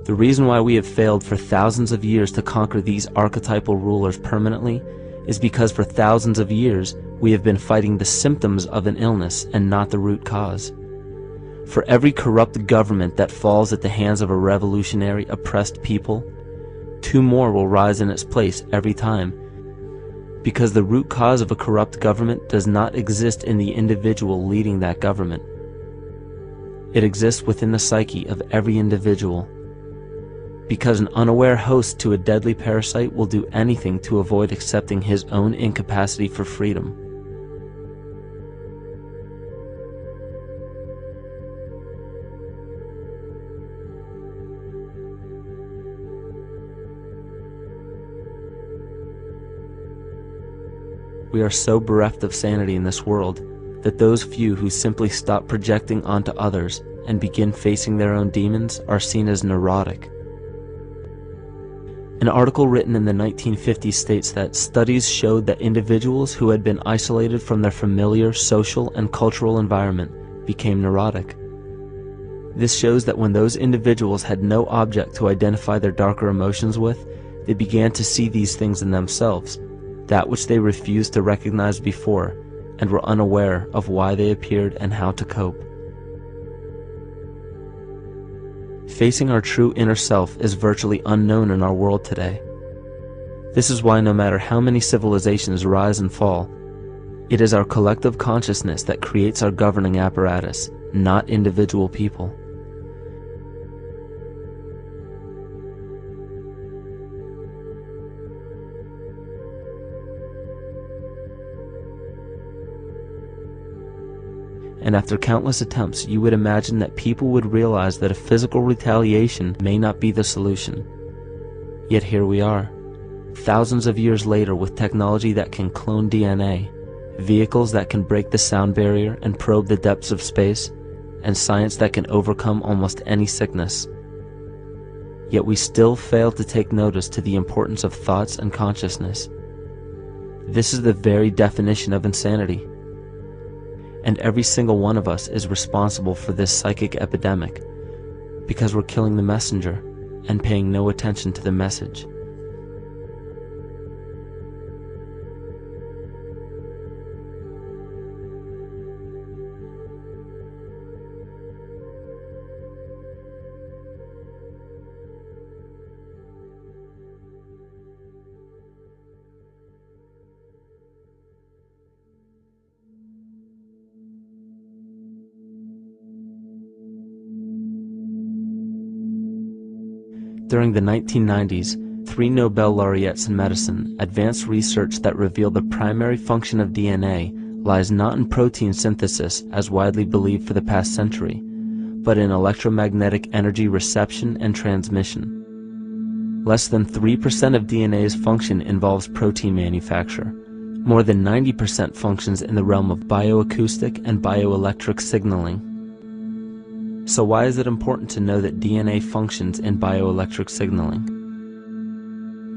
The reason why we have failed for thousands of years to conquer these archetypal rulers permanently is because for thousands of years we have been fighting the symptoms of an illness and not the root cause. For every corrupt government that falls at the hands of a revolutionary, oppressed people, 2 more will rise in its place every time, because the root cause of a corrupt government does not exist in the individual leading that government. It exists within the psyche of every individual, because an unaware host to a deadly parasite will do anything to avoid accepting his own incapacity for freedom. We are so bereft of sanity in this world that those few who simply stop projecting onto others and begin facing their own demons are seen as neurotic. An article written in the 1950s states that studies showed that individuals who had been isolated from their familiar social and cultural environment became neurotic. This shows that when those individuals had no object to identify their darker emotions with, they began to see these things in themselves, that which they refused to recognize before, and were unaware of why they appeared and how to cope. Facing our true inner self is virtually unknown in our world today. This is why no matter how many civilizations rise and fall, it is our collective consciousness that creates our governing apparatus, not individual people. And after countless attempts, you would imagine that people would realize that a physical retaliation may not be the solution. Yet here we are, thousands of years later, with technology that can clone DNA, vehicles that can break the sound barrier and probe the depths of space, and science that can overcome almost any sickness. Yet we still fail to take notice to the importance of thoughts and consciousness. This is the very definition of insanity. And every single one of us is responsible for this psychic epidemic, because we're killing the messenger and paying no attention to the message. During the 1990s, 3 Nobel laureates in medicine advanced research that revealed the primary function of DNA lies not in protein synthesis as widely believed for the past century, but in electromagnetic energy reception and transmission. Less than 3% of DNA's function involves protein manufacture. More than 90% functions in the realm of bioacoustic and bioelectric signaling. So why is it important to know that DNA functions in bioelectric signaling?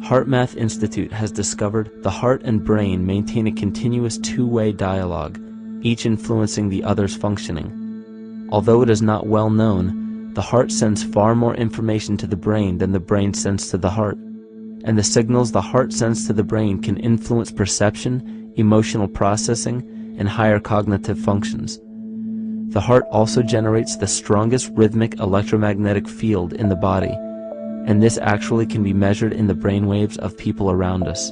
HeartMath Institute has discovered the heart and brain maintain a continuous two-way dialogue, each influencing the other's functioning. Although it is not well known, the heart sends far more information to the brain than the brain sends to the heart, and the signals the heart sends to the brain can influence perception, emotional processing, and higher cognitive functions. The heart also generates the strongest rhythmic electromagnetic field in the body, and this actually can be measured in the brainwaves of people around us.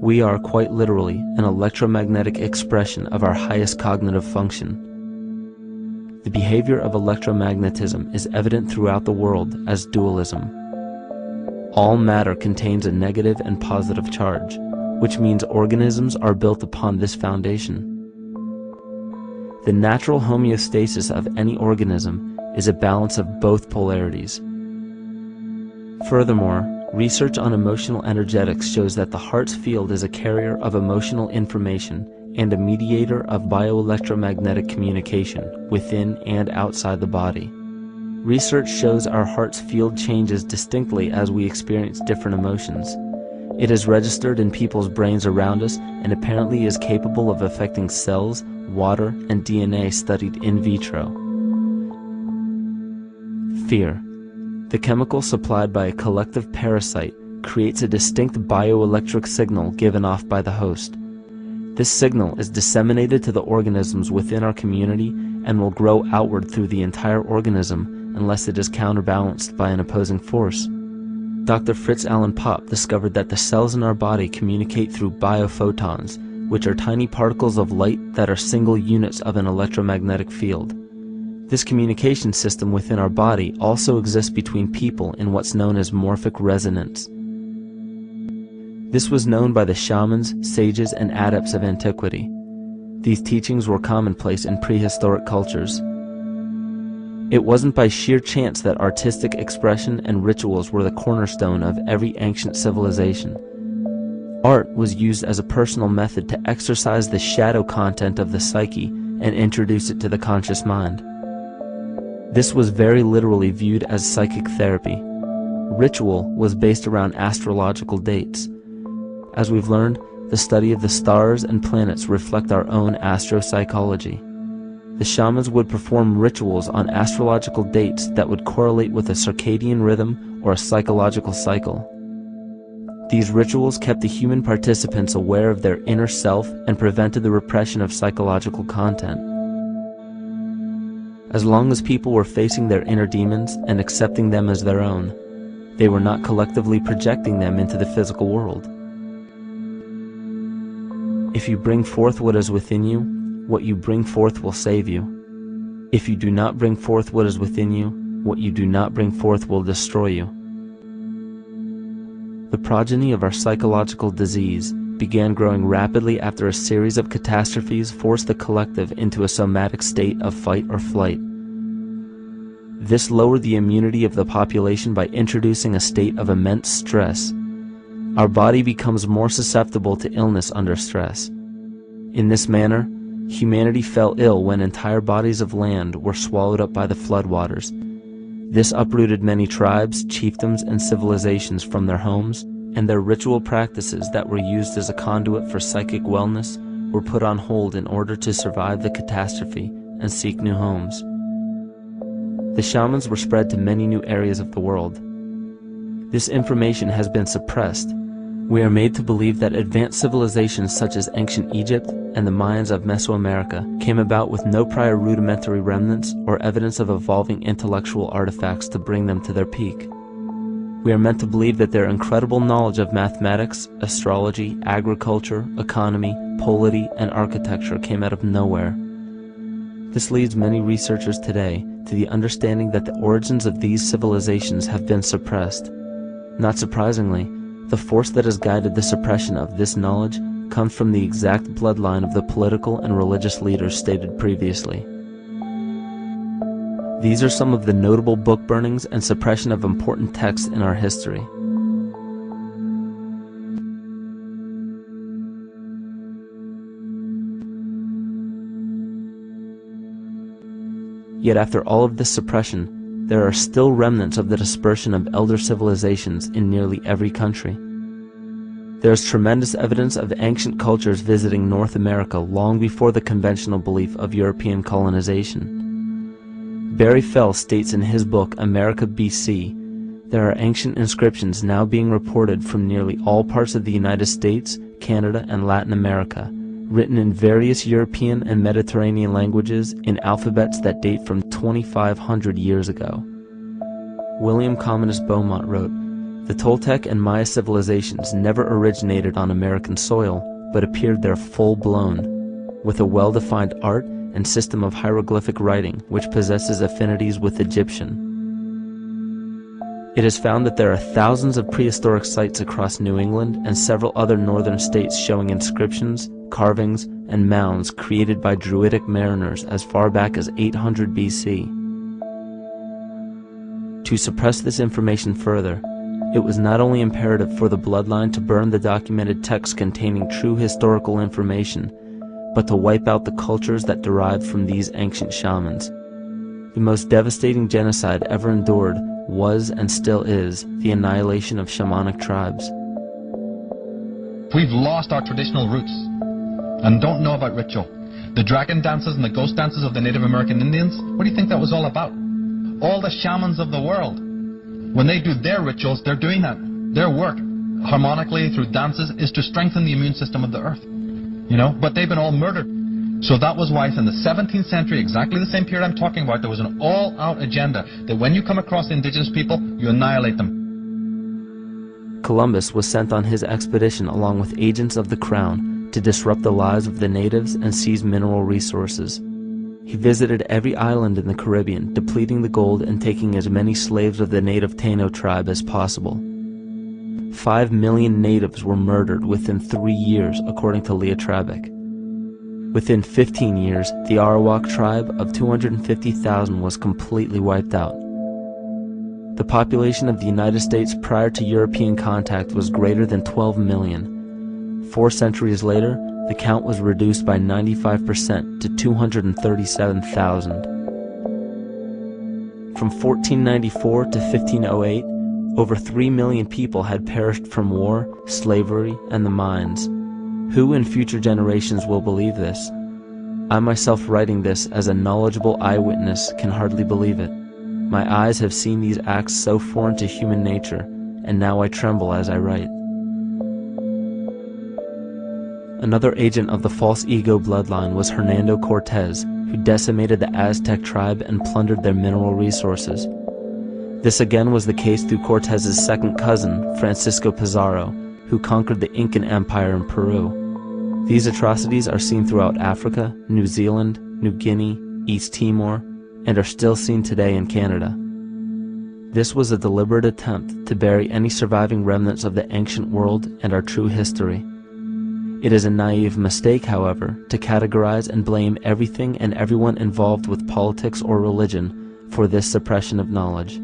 We are quite literally an electromagnetic expression of our highest cognitive function. The behavior of electromagnetism is evident throughout the world as dualism. All matter contains a negative and positive charge, which means organisms are built upon this foundation. The natural homeostasis of any organism is a balance of both polarities. Furthermore, research on emotional energetics shows that the heart's field is a carrier of emotional information and a mediator of bioelectromagnetic communication within and outside the body. Research shows our heart's field changes distinctly as we experience different emotions. It is registered in people's brains around us and apparently is capable of affecting cells, water, and DNA studied in vitro. Fear. The chemical supplied by a collective parasite creates a distinct bioelectric signal given off by the host. This signal is disseminated to the organisms within our community and will grow outward through the entire organism unless it is counterbalanced by an opposing force. Dr. Fritz Alan Popp discovered that the cells in our body communicate through biophotons, which are tiny particles of light that are single units of an electromagnetic field. This communication system within our body also exists between people in what's known as morphic resonance. This was known by the shamans, sages, and adepts of antiquity. These teachings were commonplace in prehistoric cultures. It wasn't by sheer chance that artistic expression and rituals were the cornerstone of every ancient civilization. Art was used as a personal method to exercise the shadow content of the psyche and introduce it to the conscious mind. This was very literally viewed as psychic therapy. Ritual was based around astrological dates. As we've learned, the study of the stars and planets reflect our own astropsychology. The shamans would perform rituals on astrological dates that would correlate with a circadian rhythm or a psychological cycle. These rituals kept the human participants aware of their inner self and prevented the repression of psychological content. As long as people were facing their inner demons and accepting them as their own, they were not collectively projecting them into the physical world. If you bring forth what is within you, what you bring forth will save you. If you do not bring forth what is within you, what you do not bring forth will destroy you. The progeny of our psychological disease began growing rapidly after a series of catastrophes forced the collective into a somatic state of fight or flight. This lowered the immunity of the population by introducing a state of immense stress. Our body becomes more susceptible to illness under stress. In this manner, humanity fell ill when entire bodies of land were swallowed up by the floodwaters. This uprooted many tribes, chiefdoms, and civilizations from their homes, and their ritual practices that were used as a conduit for psychic wellness were put on hold in order to survive the catastrophe and seek new homes. The shamans were spread to many new areas of the world. This information has been suppressed. We are made to believe that advanced civilizations such as ancient Egypt and the Mayans of Mesoamerica came about with no prior rudimentary remnants or evidence of evolving intellectual artifacts to bring them to their peak. We are meant to believe that their incredible knowledge of mathematics, astrology, agriculture, economy, polity, and architecture came out of nowhere. This leads many researchers today to the understanding that the origins of these civilizations have been suppressed. Not surprisingly, the force that has guided the suppression of this knowledge comes from the exact bloodline of the political and religious leaders stated previously. These are some of the notable book burnings and suppression of important texts in our history. Yet after all of this suppression, there are still remnants of the dispersion of elder civilizations in nearly every country. There is tremendous evidence of ancient cultures visiting North America long before the conventional belief of European colonization. Barry Fell states in his book America BC, there are ancient inscriptions now being reported from nearly all parts of the United States, Canada, and Latin America, written in various European and Mediterranean languages in alphabets that date from 2,500 years ago. William Commonus Beaumont wrote, "The Toltec and Maya civilizations never originated on American soil, but appeared there full-blown, with a well-defined art and system of hieroglyphic writing which possesses affinities with Egyptian. It is found that there are thousands of prehistoric sites across New England and several other northern states showing inscriptions, carvings, and mounds created by Druidic mariners as far back as 800 BC. To suppress this information further, it was not only imperative for the bloodline to burn the documented texts containing true historical information, but to wipe out the cultures that derived from these ancient shamans. The most devastating genocide ever endured was and still is the annihilation of shamanic tribes. We've lost our traditional roots and don't know about ritual. The dragon dances and the ghost dances of the Native American Indians, what do you think that was all about? All the shamans of the world, when they do their rituals, they're doing that. Their work, harmonically through dances, is to strengthen the immune system of the earth. You know, but they've been all murdered. So that was why in the 17th century, exactly the same period I'm talking about, there was an all-out agenda that when you come across indigenous people, you annihilate them. Columbus was sent on his expedition along with agents of the crown to disrupt the lives of the natives and seize mineral resources. He visited every island in the Caribbean, depleting the gold and taking as many slaves of the native Taino tribe as possible. 5 million natives were murdered within 3 years, according to Leah Trabeck. Within 15 years, the Arawak tribe of 250,000 was completely wiped out. The population of the United States prior to European contact was greater than 12 million. 4 centuries later, the count was reduced by 95% to 237,000. From 1494 to 1508, over 3 million people had perished from war, slavery, and the mines. Who in future generations will believe this? I myself, writing this as a knowledgeable eyewitness, can hardly believe it. My eyes have seen these acts so foreign to human nature, and now I tremble as I write. Another agent of the false ego bloodline was Hernando Cortez, who decimated the Aztec tribe and plundered their mineral resources. This again was the case through Cortez's second cousin, Francisco Pizarro, who conquered the Incan Empire in Peru. These atrocities are seen throughout Africa, New Zealand, New Guinea, East Timor, and are still seen today in Canada. This was a deliberate attempt to bury any surviving remnants of the ancient world and our true history. It is a naive mistake, however, to categorize and blame everything and everyone involved with politics or religion for this suppression of knowledge.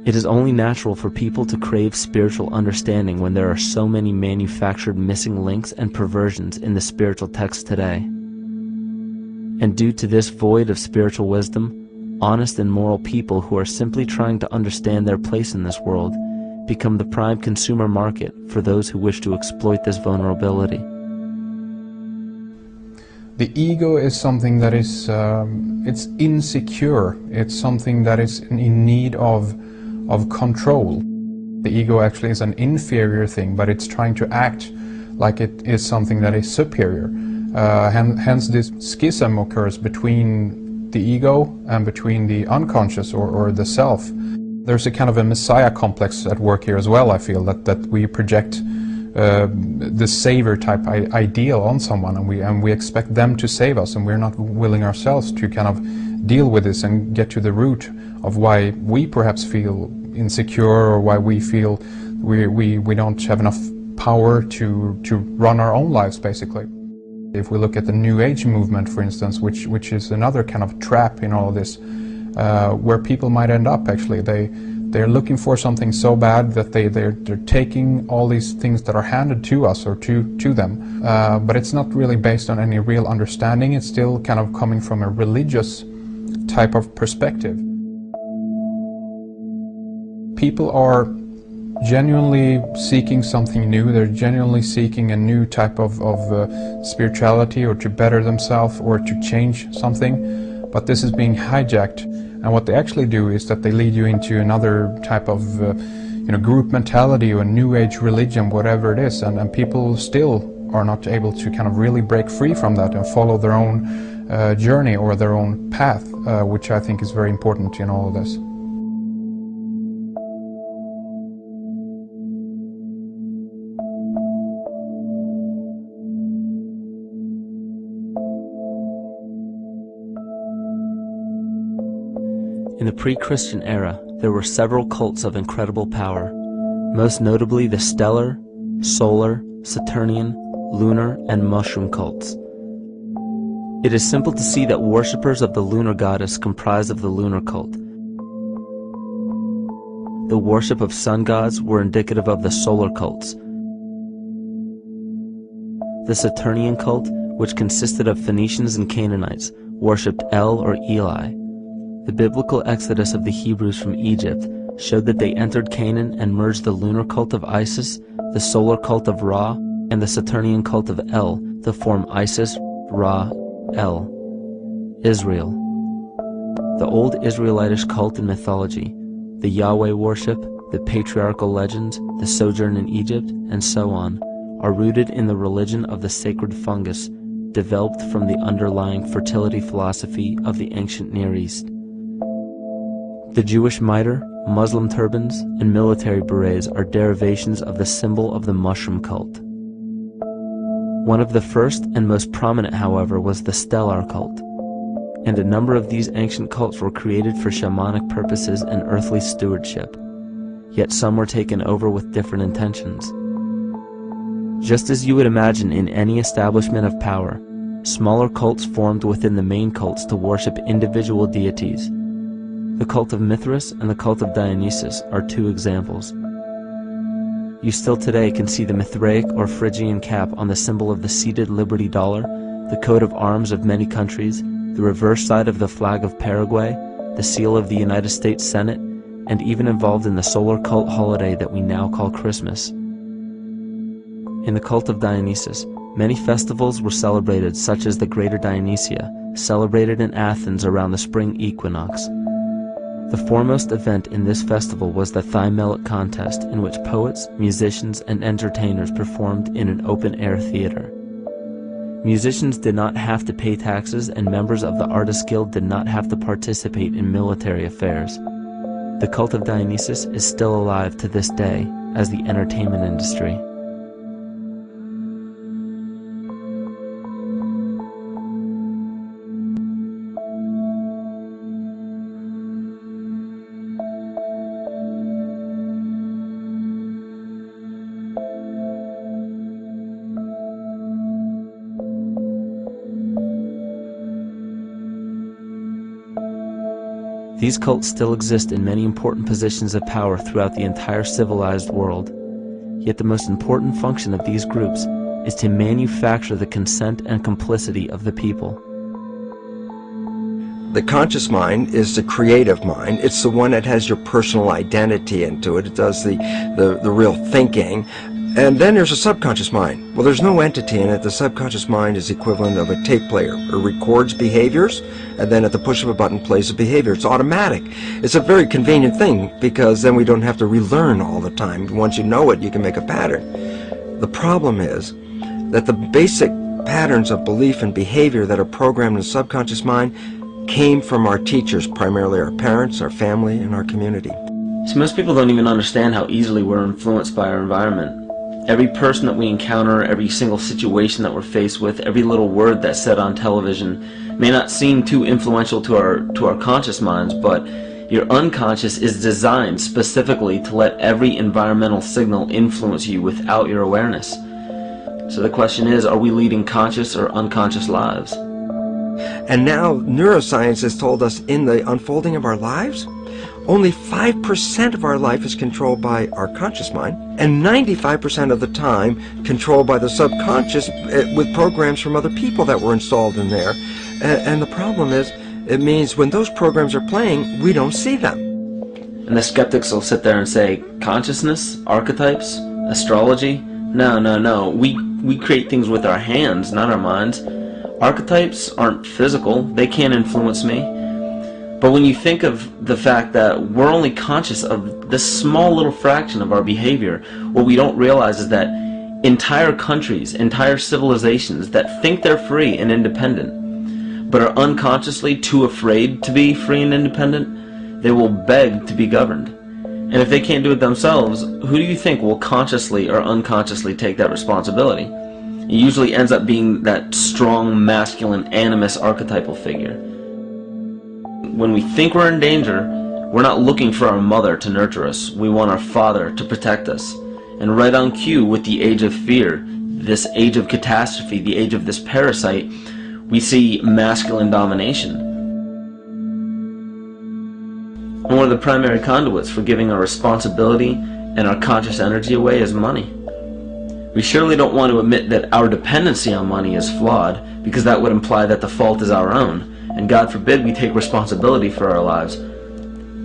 It is only natural for people to crave spiritual understanding when there are so many manufactured missing links and perversions in the spiritual text today. And due to this void of spiritual wisdom, honest and moral people who are simply trying to understand their place in this world become the prime consumer market for those who wish to exploit this vulnerability. The ego is something that is it's insecure. It's something that is in need of control. The ego actually is an inferior thing, but it's trying to act like it is something that is superior. Hence this schism occurs between the ego and between the unconscious or the self. There's a kind of a messiah complex at work here as well, I feel, that we project the savior type ideal on someone, and we expect them to save us, and we're not willing ourselves to kind of deal with this and get to the root of why we perhaps feel insecure, or why we feel we don't have enough power to run our own lives, basically. If we look at the New Age movement, for instance, which is another kind of trap in all of this, where people might end up, actually. They're looking for something so bad that they're taking all these things that are handed to us or to them, but it's not really based on any real understanding. It's still kind of coming from a religious type of perspective. People are genuinely seeking something new. They're genuinely seeking a new type of spirituality, or to better themselves, or to change something, but this is being hijacked. And what they actually do is that they lead you into another type of group mentality or New Age religion, whatever it is, and people still are not able to kind of really break free from that and follow their own journey or their own path, which I think is very important in all of this. In the pre-Christian era, there were several cults of incredible power, most notably the stellar, solar, Saturnian, lunar, and mushroom cults. It is simple to see that worshippers of the lunar goddess comprised of the lunar cult. The worship of sun gods were indicative of the solar cults. The Saturnian cult, which consisted of Phoenicians and Canaanites, worshipped El or Eli. The biblical exodus of the Hebrews from Egypt showed that they entered Canaan and merged the lunar cult of Isis, the solar cult of Ra, and the Saturnian cult of El to form Isis, Ra, El. Israel. The old Israelitish cult and mythology, the Yahweh worship, the patriarchal legends, the sojourn in Egypt, and so on, are rooted in the religion of the sacred fungus, developed from the underlying fertility philosophy of the ancient Near East. The Jewish mitre, Muslim turbans, and military berets are derivations of the symbol of the mushroom cult. One of the first and most prominent, however, was the stellar cult, and a number of these ancient cults were created for shamanic purposes and earthly stewardship, yet some were taken over with different intentions. Just as you would imagine in any establishment of power, smaller cults formed within the main cults to worship individual deities. The cult of Mithras and the cult of Dionysus are two examples. You still today can see the Mithraic or Phrygian cap on the symbol of the seated Liberty dollar, the coat of arms of many countries, the reverse side of the flag of Paraguay, the seal of the United States Senate, and even involved in the solar cult holiday that we now call Christmas. In the cult of Dionysus, many festivals were celebrated, such as the Greater Dionysia, celebrated in Athens around the spring equinox. The foremost event in this festival was the Thymelic contest, in which poets, musicians, and entertainers performed in an open-air theater. Musicians did not have to pay taxes, and members of the Artists Guild did not have to participate in military affairs. The cult of Dionysus is still alive to this day as the entertainment industry. These cults still exist in many important positions of power throughout the entire civilized world. Yet the most important function of these groups is to manufacture the consent and complicity of the people. The conscious mind is the creative mind. It's the one that has your personal identity into it. It does the real thinking. And then there's a subconscious mind. Well, there's no entity in it. The subconscious mind is the equivalent of a tape player. It records behaviors, and then at the push of a button plays a behavior. It's automatic. It's a very convenient thing, because then we don't have to relearn all the time. Once you know it, you can make a pattern. The problem is that the basic patterns of belief and behavior that are programmed in the subconscious mind came from our teachers, primarily our parents, our family, and our community. So most people don't even understand how easily we're influenced by our environment. Every person that we encounter, every single situation that we're faced with, every little word that's said on television may not seem too influential to our conscious minds, but Your unconscious is designed specifically to let every environmental signal influence you without your awareness. So the question is, are we leading conscious or unconscious lives? And now neuroscience has told us in the unfolding of our lives, only 5% of our life is controlled by our conscious mind, and 95% of the time controlled by the subconscious with programs from other people that were installed in there. And the problem is, it means when those programs are playing, we don't see them. And the skeptics will sit there and say, consciousness, archetypes, astrology? No, no, no. We create things with our hands, not our minds. Archetypes aren't physical. They can't influence me. But when you think of the fact that we're only conscious of this small little fraction of our behavior, what we don't realize is that entire countries, entire civilizations that think they're free and independent, but are unconsciously too afraid to be free and independent, they will beg to be governed. And if they can't do it themselves, who do you think will consciously or unconsciously take that responsibility? It usually ends up being that strong, masculine, animus archetypal figure. When we think we're in danger, we're not looking for our mother to nurture us. We want our father to protect us. And right on cue with the age of fear, this age of catastrophe, the age of this parasite, we see masculine domination. And one of the primary conduits for giving our responsibility and our conscious energy away is money. We surely don't want to admit that our dependency on money is flawed, because that would imply that the fault is our own, and God forbid we take responsibility for our lives,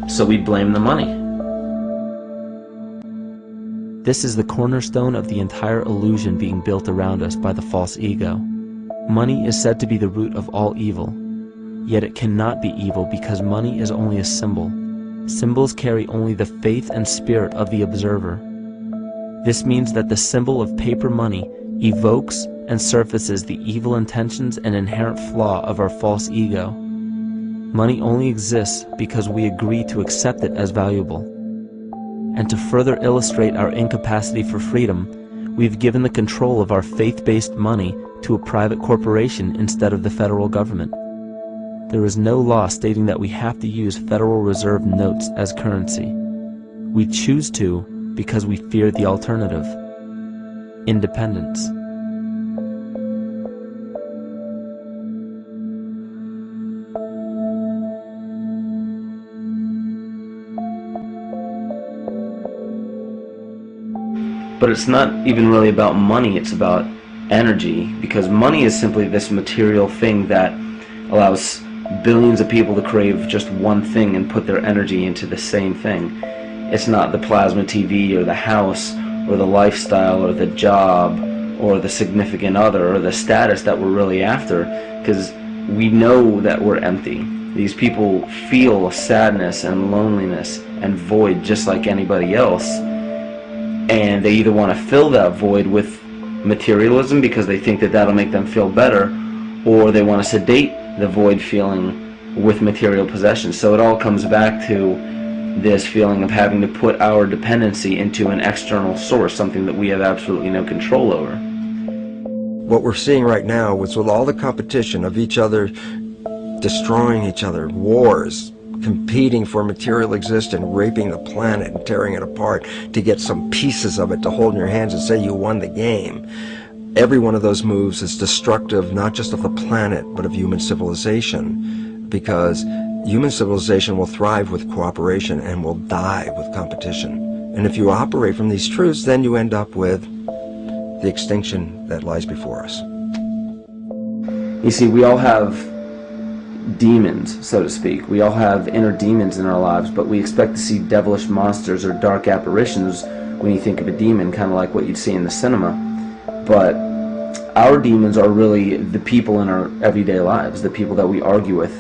so we blame the money. This is the cornerstone of the entire illusion being built around us by the false ego. Money is said to be the root of all evil, yet it cannot be evil because money is only a symbol. Symbols carry only the faith and spirit of the observer. This means that the symbol of paper money evokes and surfaces the evil intentions and inherent flaw of our false ego. Money only exists because we agree to accept it as valuable. And to further illustrate our incapacity for freedom, we've given the control of our faith-based money to a private corporation instead of the federal government. There is no law stating that we have to use Federal Reserve notes as currency. We choose to because we fear the alternative: independence. But it's not even really about money, it's about energy, because money is simply this material thing that allows billions of people to crave just one thing and put their energy into the same thing. It's not the plasma TV or the house or the lifestyle or the job or the significant other or the status that we're really after, because we know that we're empty. These people feel sadness and loneliness and void just like anybody else, and they either want to fill that void with materialism because they think that that'll make them feel better, or they want to sedate the void feeling with material possessions. So it all comes back to this feeling of having to put our dependency into an external source, something that we have absolutely no control over. What we're seeing right now is with all the competition of each other destroying each other, wars, competing for material existence, raping the planet and tearing it apart to get some pieces of it to hold in your hands and say you won the game. Every one of those moves is destructive, not just of the planet, but of human civilization, because human civilization will thrive with cooperation and will die with competition. And if you operate from these truths, then you end up with the extinction that lies before us. You see, we all have demons, so to speak. We all have inner demons in our lives, but we expect to see devilish monsters or dark apparitions when you think of a demon, kind of like what you'd see in the cinema. But our demons are really the people in our everyday lives, the people that we argue with,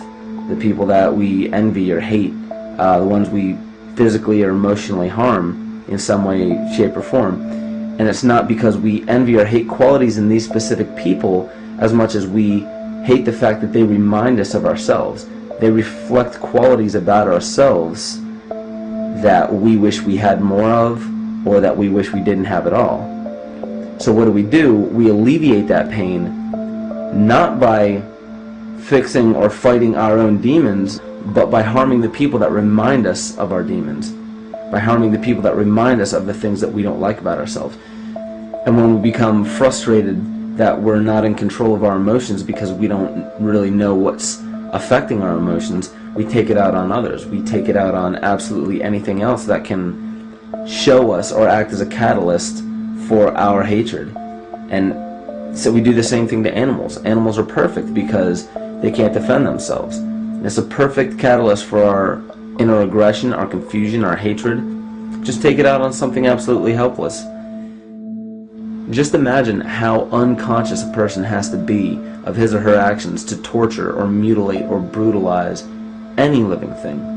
the people that we envy or hate, the ones we physically or emotionally harm in some way, shape, or form. And it's not because we envy or hate qualities in these specific people as much as we hate the fact that they remind us of ourselves. They reflect qualities about ourselves that we wish we had more of, or that we wish we didn't have at all. So what do? We alleviate that pain not by fixing or fighting our own demons, but by harming the people that remind us of our demons, by harming the people that remind us of the things that we don't like about ourselves. And when we become frustrated that we're not in control of our emotions because we don't really know what's affecting our emotions, we take it out on others. We take it out on absolutely anything else that can show us or act as a catalyst for our hatred. And so we do the same thing to animals. Animals are perfect because they can't defend themselves. And it's a perfect catalyst for our inner aggression, our confusion, our hatred. Just take it out on something absolutely helpless. Just imagine how unconscious a person has to be of his or her actions to torture or mutilate or brutalize any living thing.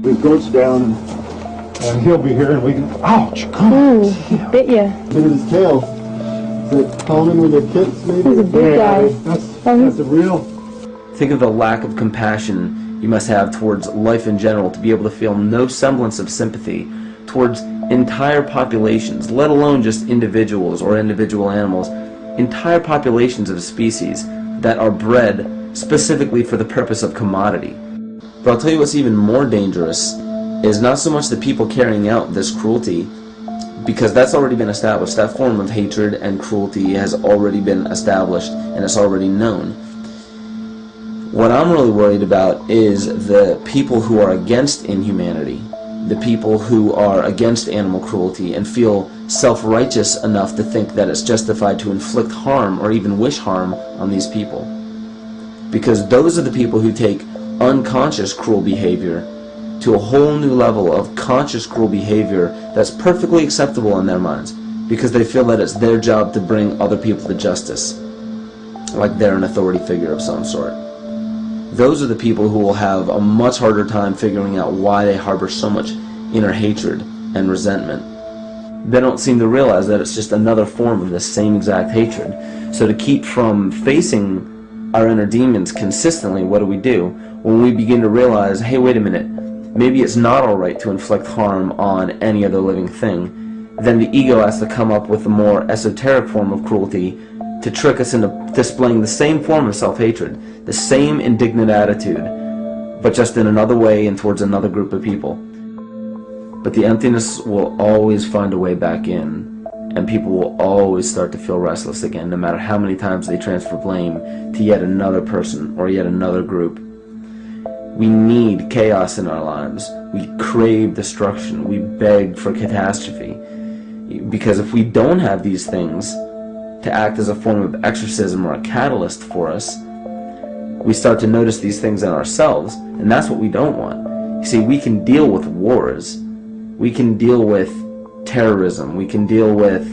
The goat's down, and he'll be here, and we can. Ouch! Ooh, he bit you. Bit of his tail. Is it common with their kids, maybe? He's a big guy. That's a real. Think of the lack of compassion you must have towards life in general to be able to feel no semblance of sympathy towards entire populations, let alone just individuals or individual animals, entire populations of a species that are bred specifically for the purpose of commodity. But I'll tell you what's even more dangerous is not so much the people carrying out this cruelty, because that's already been established. That form of hatred and cruelty has already been established and it's already known. What I'm really worried about is the people who are against inhumanity, the people who are against animal cruelty and feel self-righteous enough to think that it's justified to inflict harm or even wish harm on these people. Because those are the people who take unconscious cruel behavior to a whole new level of conscious cruel behavior that's perfectly acceptable in their minds, because they feel that it's their job to bring other people to justice, like they're an authority figure of some sort. Those are the people who will have a much harder time figuring out why they harbor so much inner hatred and resentment. They don't seem to realize that it's just another form of the same exact hatred. So to keep from facing our inner demons consistently, what do? When we begin to realize, hey, wait a minute, maybe it's not alright to inflict harm on any other living thing, then the ego has to come up with a more esoteric form of cruelty to trick us into displaying the same form of self-hatred, the same indignant attitude, but just in another way and towards another group of people. But the emptiness will always find a way back in, and people will always start to feel restless again, no matter how many times they transfer blame to yet another person or yet another group. We need chaos in our lives. We crave destruction. We beg for catastrophe. Because if we don't have these things to act as a form of exorcism or a catalyst for us, we start to notice these things in ourselves, and that's what we don't want. You see, we can deal with wars. We can deal with terrorism. We can deal with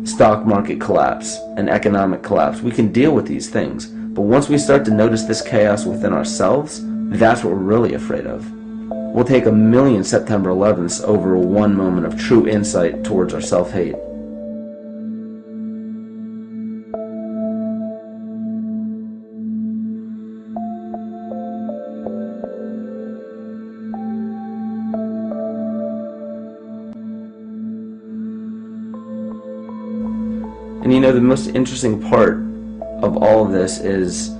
stock market collapse and economic collapse. We can deal with these things. But once we start to notice this chaos within ourselves, that's what we're really afraid of. We'll take 1,000,000 September 11ths over one moment of true insight towards our self-hate. And you know, the most interesting part of all of this is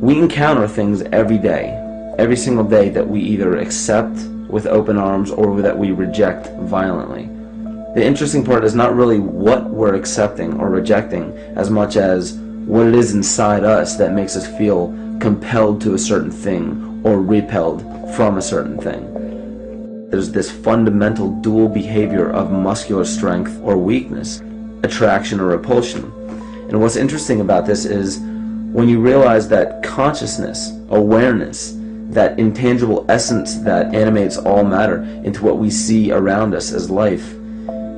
we encounter things every day, every single day, that we either accept with open arms or that we reject violently. The interesting part is not really what we're accepting or rejecting as much as what it is inside us that makes us feel compelled to a certain thing or repelled from a certain thing. There's this fundamental dual behavior of muscular strength or weakness, attraction or repulsion. And what's interesting about this is when you realize that consciousness, awareness, that intangible essence that animates all matter into what we see around us as life,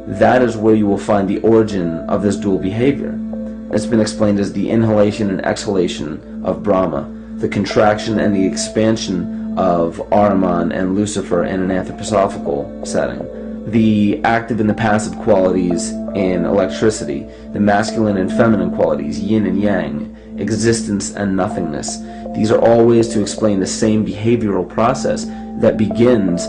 that is where you will find the origin of this dual behavior. It's been explained as the inhalation and exhalation of Brahma, the contraction and the expansion of Ahriman and Lucifer in an anthroposophical setting, the active and the passive qualities in electricity, the masculine and feminine qualities, yin and yang, existence and nothingness. These are all ways to explain the same behavioral process that begins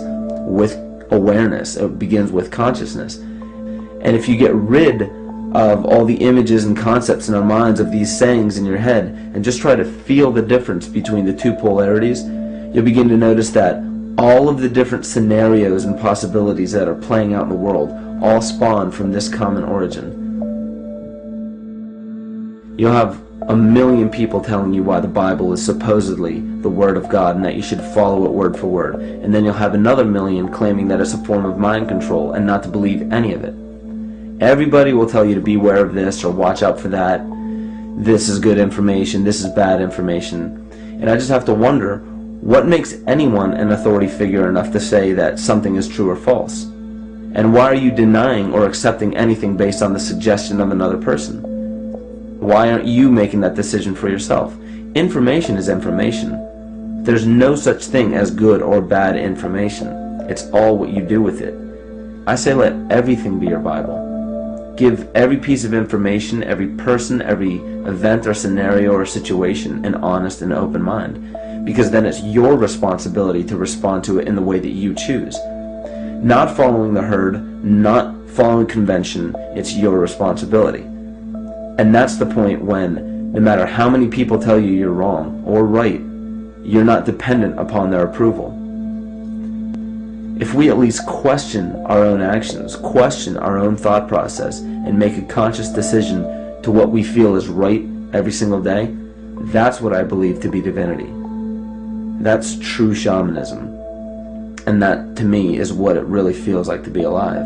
with awareness, it begins with consciousness. And if you get rid of all the images and concepts in our minds of these sayings in your head and just try to feel the difference between the two polarities, you'll begin to notice that all of the different scenarios and possibilities that are playing out in the world all spawn from this common origin. You'll have a million people telling you why the Bible is supposedly the Word of God and that you should follow it word for word. And then you'll have another million claiming that it's a form of mind control and not to believe any of it. Everybody will tell you to beware of this or watch out for that. This is good information, this is bad information. And I just have to wonder, what makes anyone an authority figure enough to say that something is true or false? And why are you denying or accepting anything based on the suggestion of another person? Why aren't you making that decision for yourself? Information is information. There's no such thing as good or bad information. It's all what you do with it. I say let everything be your Bible. Give every piece of information, every person, every event or scenario or situation an honest and open mind. Because then it's your responsibility to respond to it in the way that you choose. Not following the herd, not following convention, it's your responsibility. And that's the point when, no matter how many people tell you you're wrong or right, you're not dependent upon their approval. If we at least question our own actions, question our own thought process, and make a conscious decision to what we feel is right every single day, that's what I believe to be divinity. That's true shamanism. And that, to me, is what it really feels like to be alive.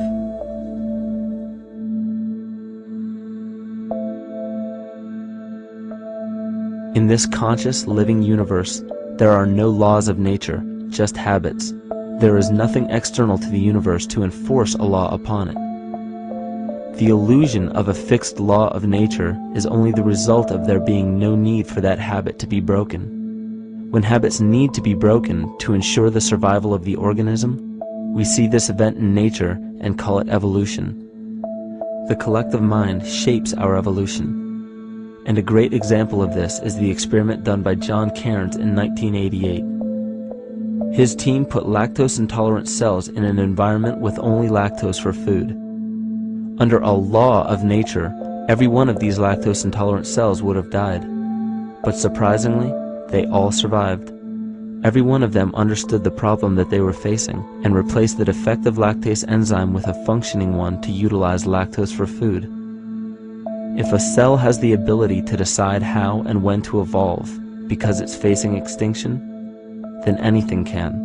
In this conscious, living universe, there are no laws of nature, just habits. There is nothing external to the universe to enforce a law upon it. The illusion of a fixed law of nature is only the result of there being no need for that habit to be broken. When habits need to be broken to ensure the survival of the organism, we see this event in nature and call it evolution. The collective mind shapes our evolution. And a great example of this is the experiment done by John Cairns in 1988. His team put lactose-intolerant cells in an environment with only lactose for food. Under a law of nature, every one of these lactose-intolerant cells would have died. But surprisingly, they all survived. Every one of them understood the problem that they were facing and replaced the defective lactase enzyme with a functioning one to utilize lactose for food. If a cell has the ability to decide how and when to evolve because it's facing extinction, then anything can.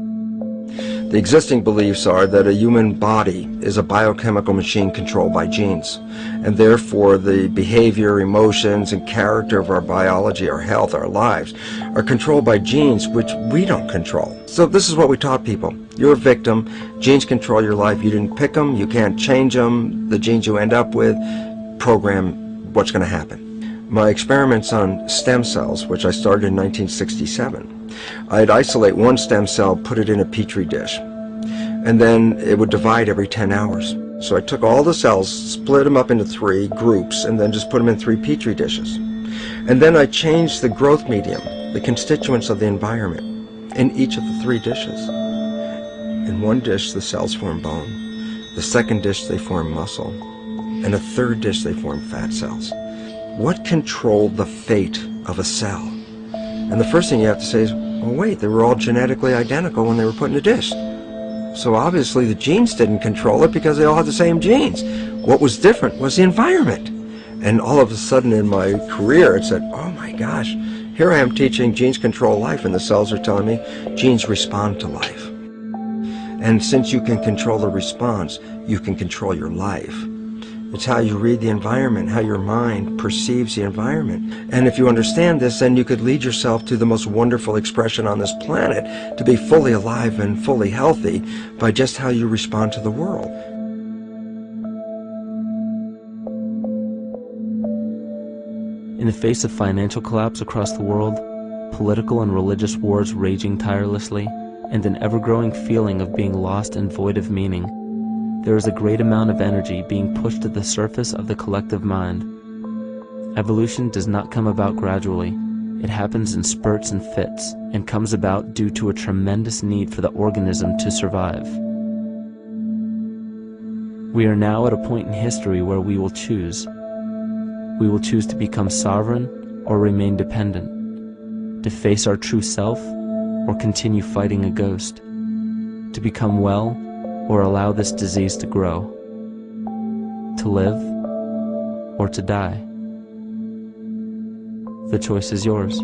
The existing beliefs are that a human body is a biochemical machine controlled by genes, and therefore the behavior, emotions, and character of our biology, our health, our lives, are controlled by genes which we don't control. So this is what we taught people. You're a victim. Genes control your life. You didn't pick them. You can't change them. The genes you end up with program what's going to happen. My experiments on stem cells, which I started in 1967, I'd isolate one stem cell, put it in a petri dish, and then it would divide every 10 hours. So I took all the cells, split them up into 3 groups, and then just put them in 3 petri dishes. And then I changed the growth medium, the constituents of the environment, in each of the 3 dishes. In one dish, the cells form bone. The second dish, they form muscle. In a third dish, they form fat cells. What controlled the fate of a cell? And the first thing you have to say is, well, wait, they were all genetically identical when they were put in a dish. So obviously the genes didn't control it because they all had the same genes. What was different was the environment. And all of a sudden in my career it said, oh my gosh, here I am teaching genes control life, and the cells are telling me genes respond to life. And since you can control the response, you can control your life. It's how you read the environment, how your mind perceives the environment. And if you understand this, then you could lead yourself to the most wonderful expression on this planet, to be fully alive and fully healthy by just how you respond to the world. In the face of financial collapse across the world, political and religious wars raging tirelessly, and an ever-growing feeling of being lost and void of meaning, there is a great amount of energy being pushed to the surface of the collective mind. Evolution does not come about gradually. It happens in spurts and fits, and comes about due to a tremendous need for the organism to survive. We are now at a point in history where we will choose. We will choose to become sovereign or remain dependent, to face our true self or continue fighting a ghost, to become well or allow this disease to grow, to live or to die. The choice is yours.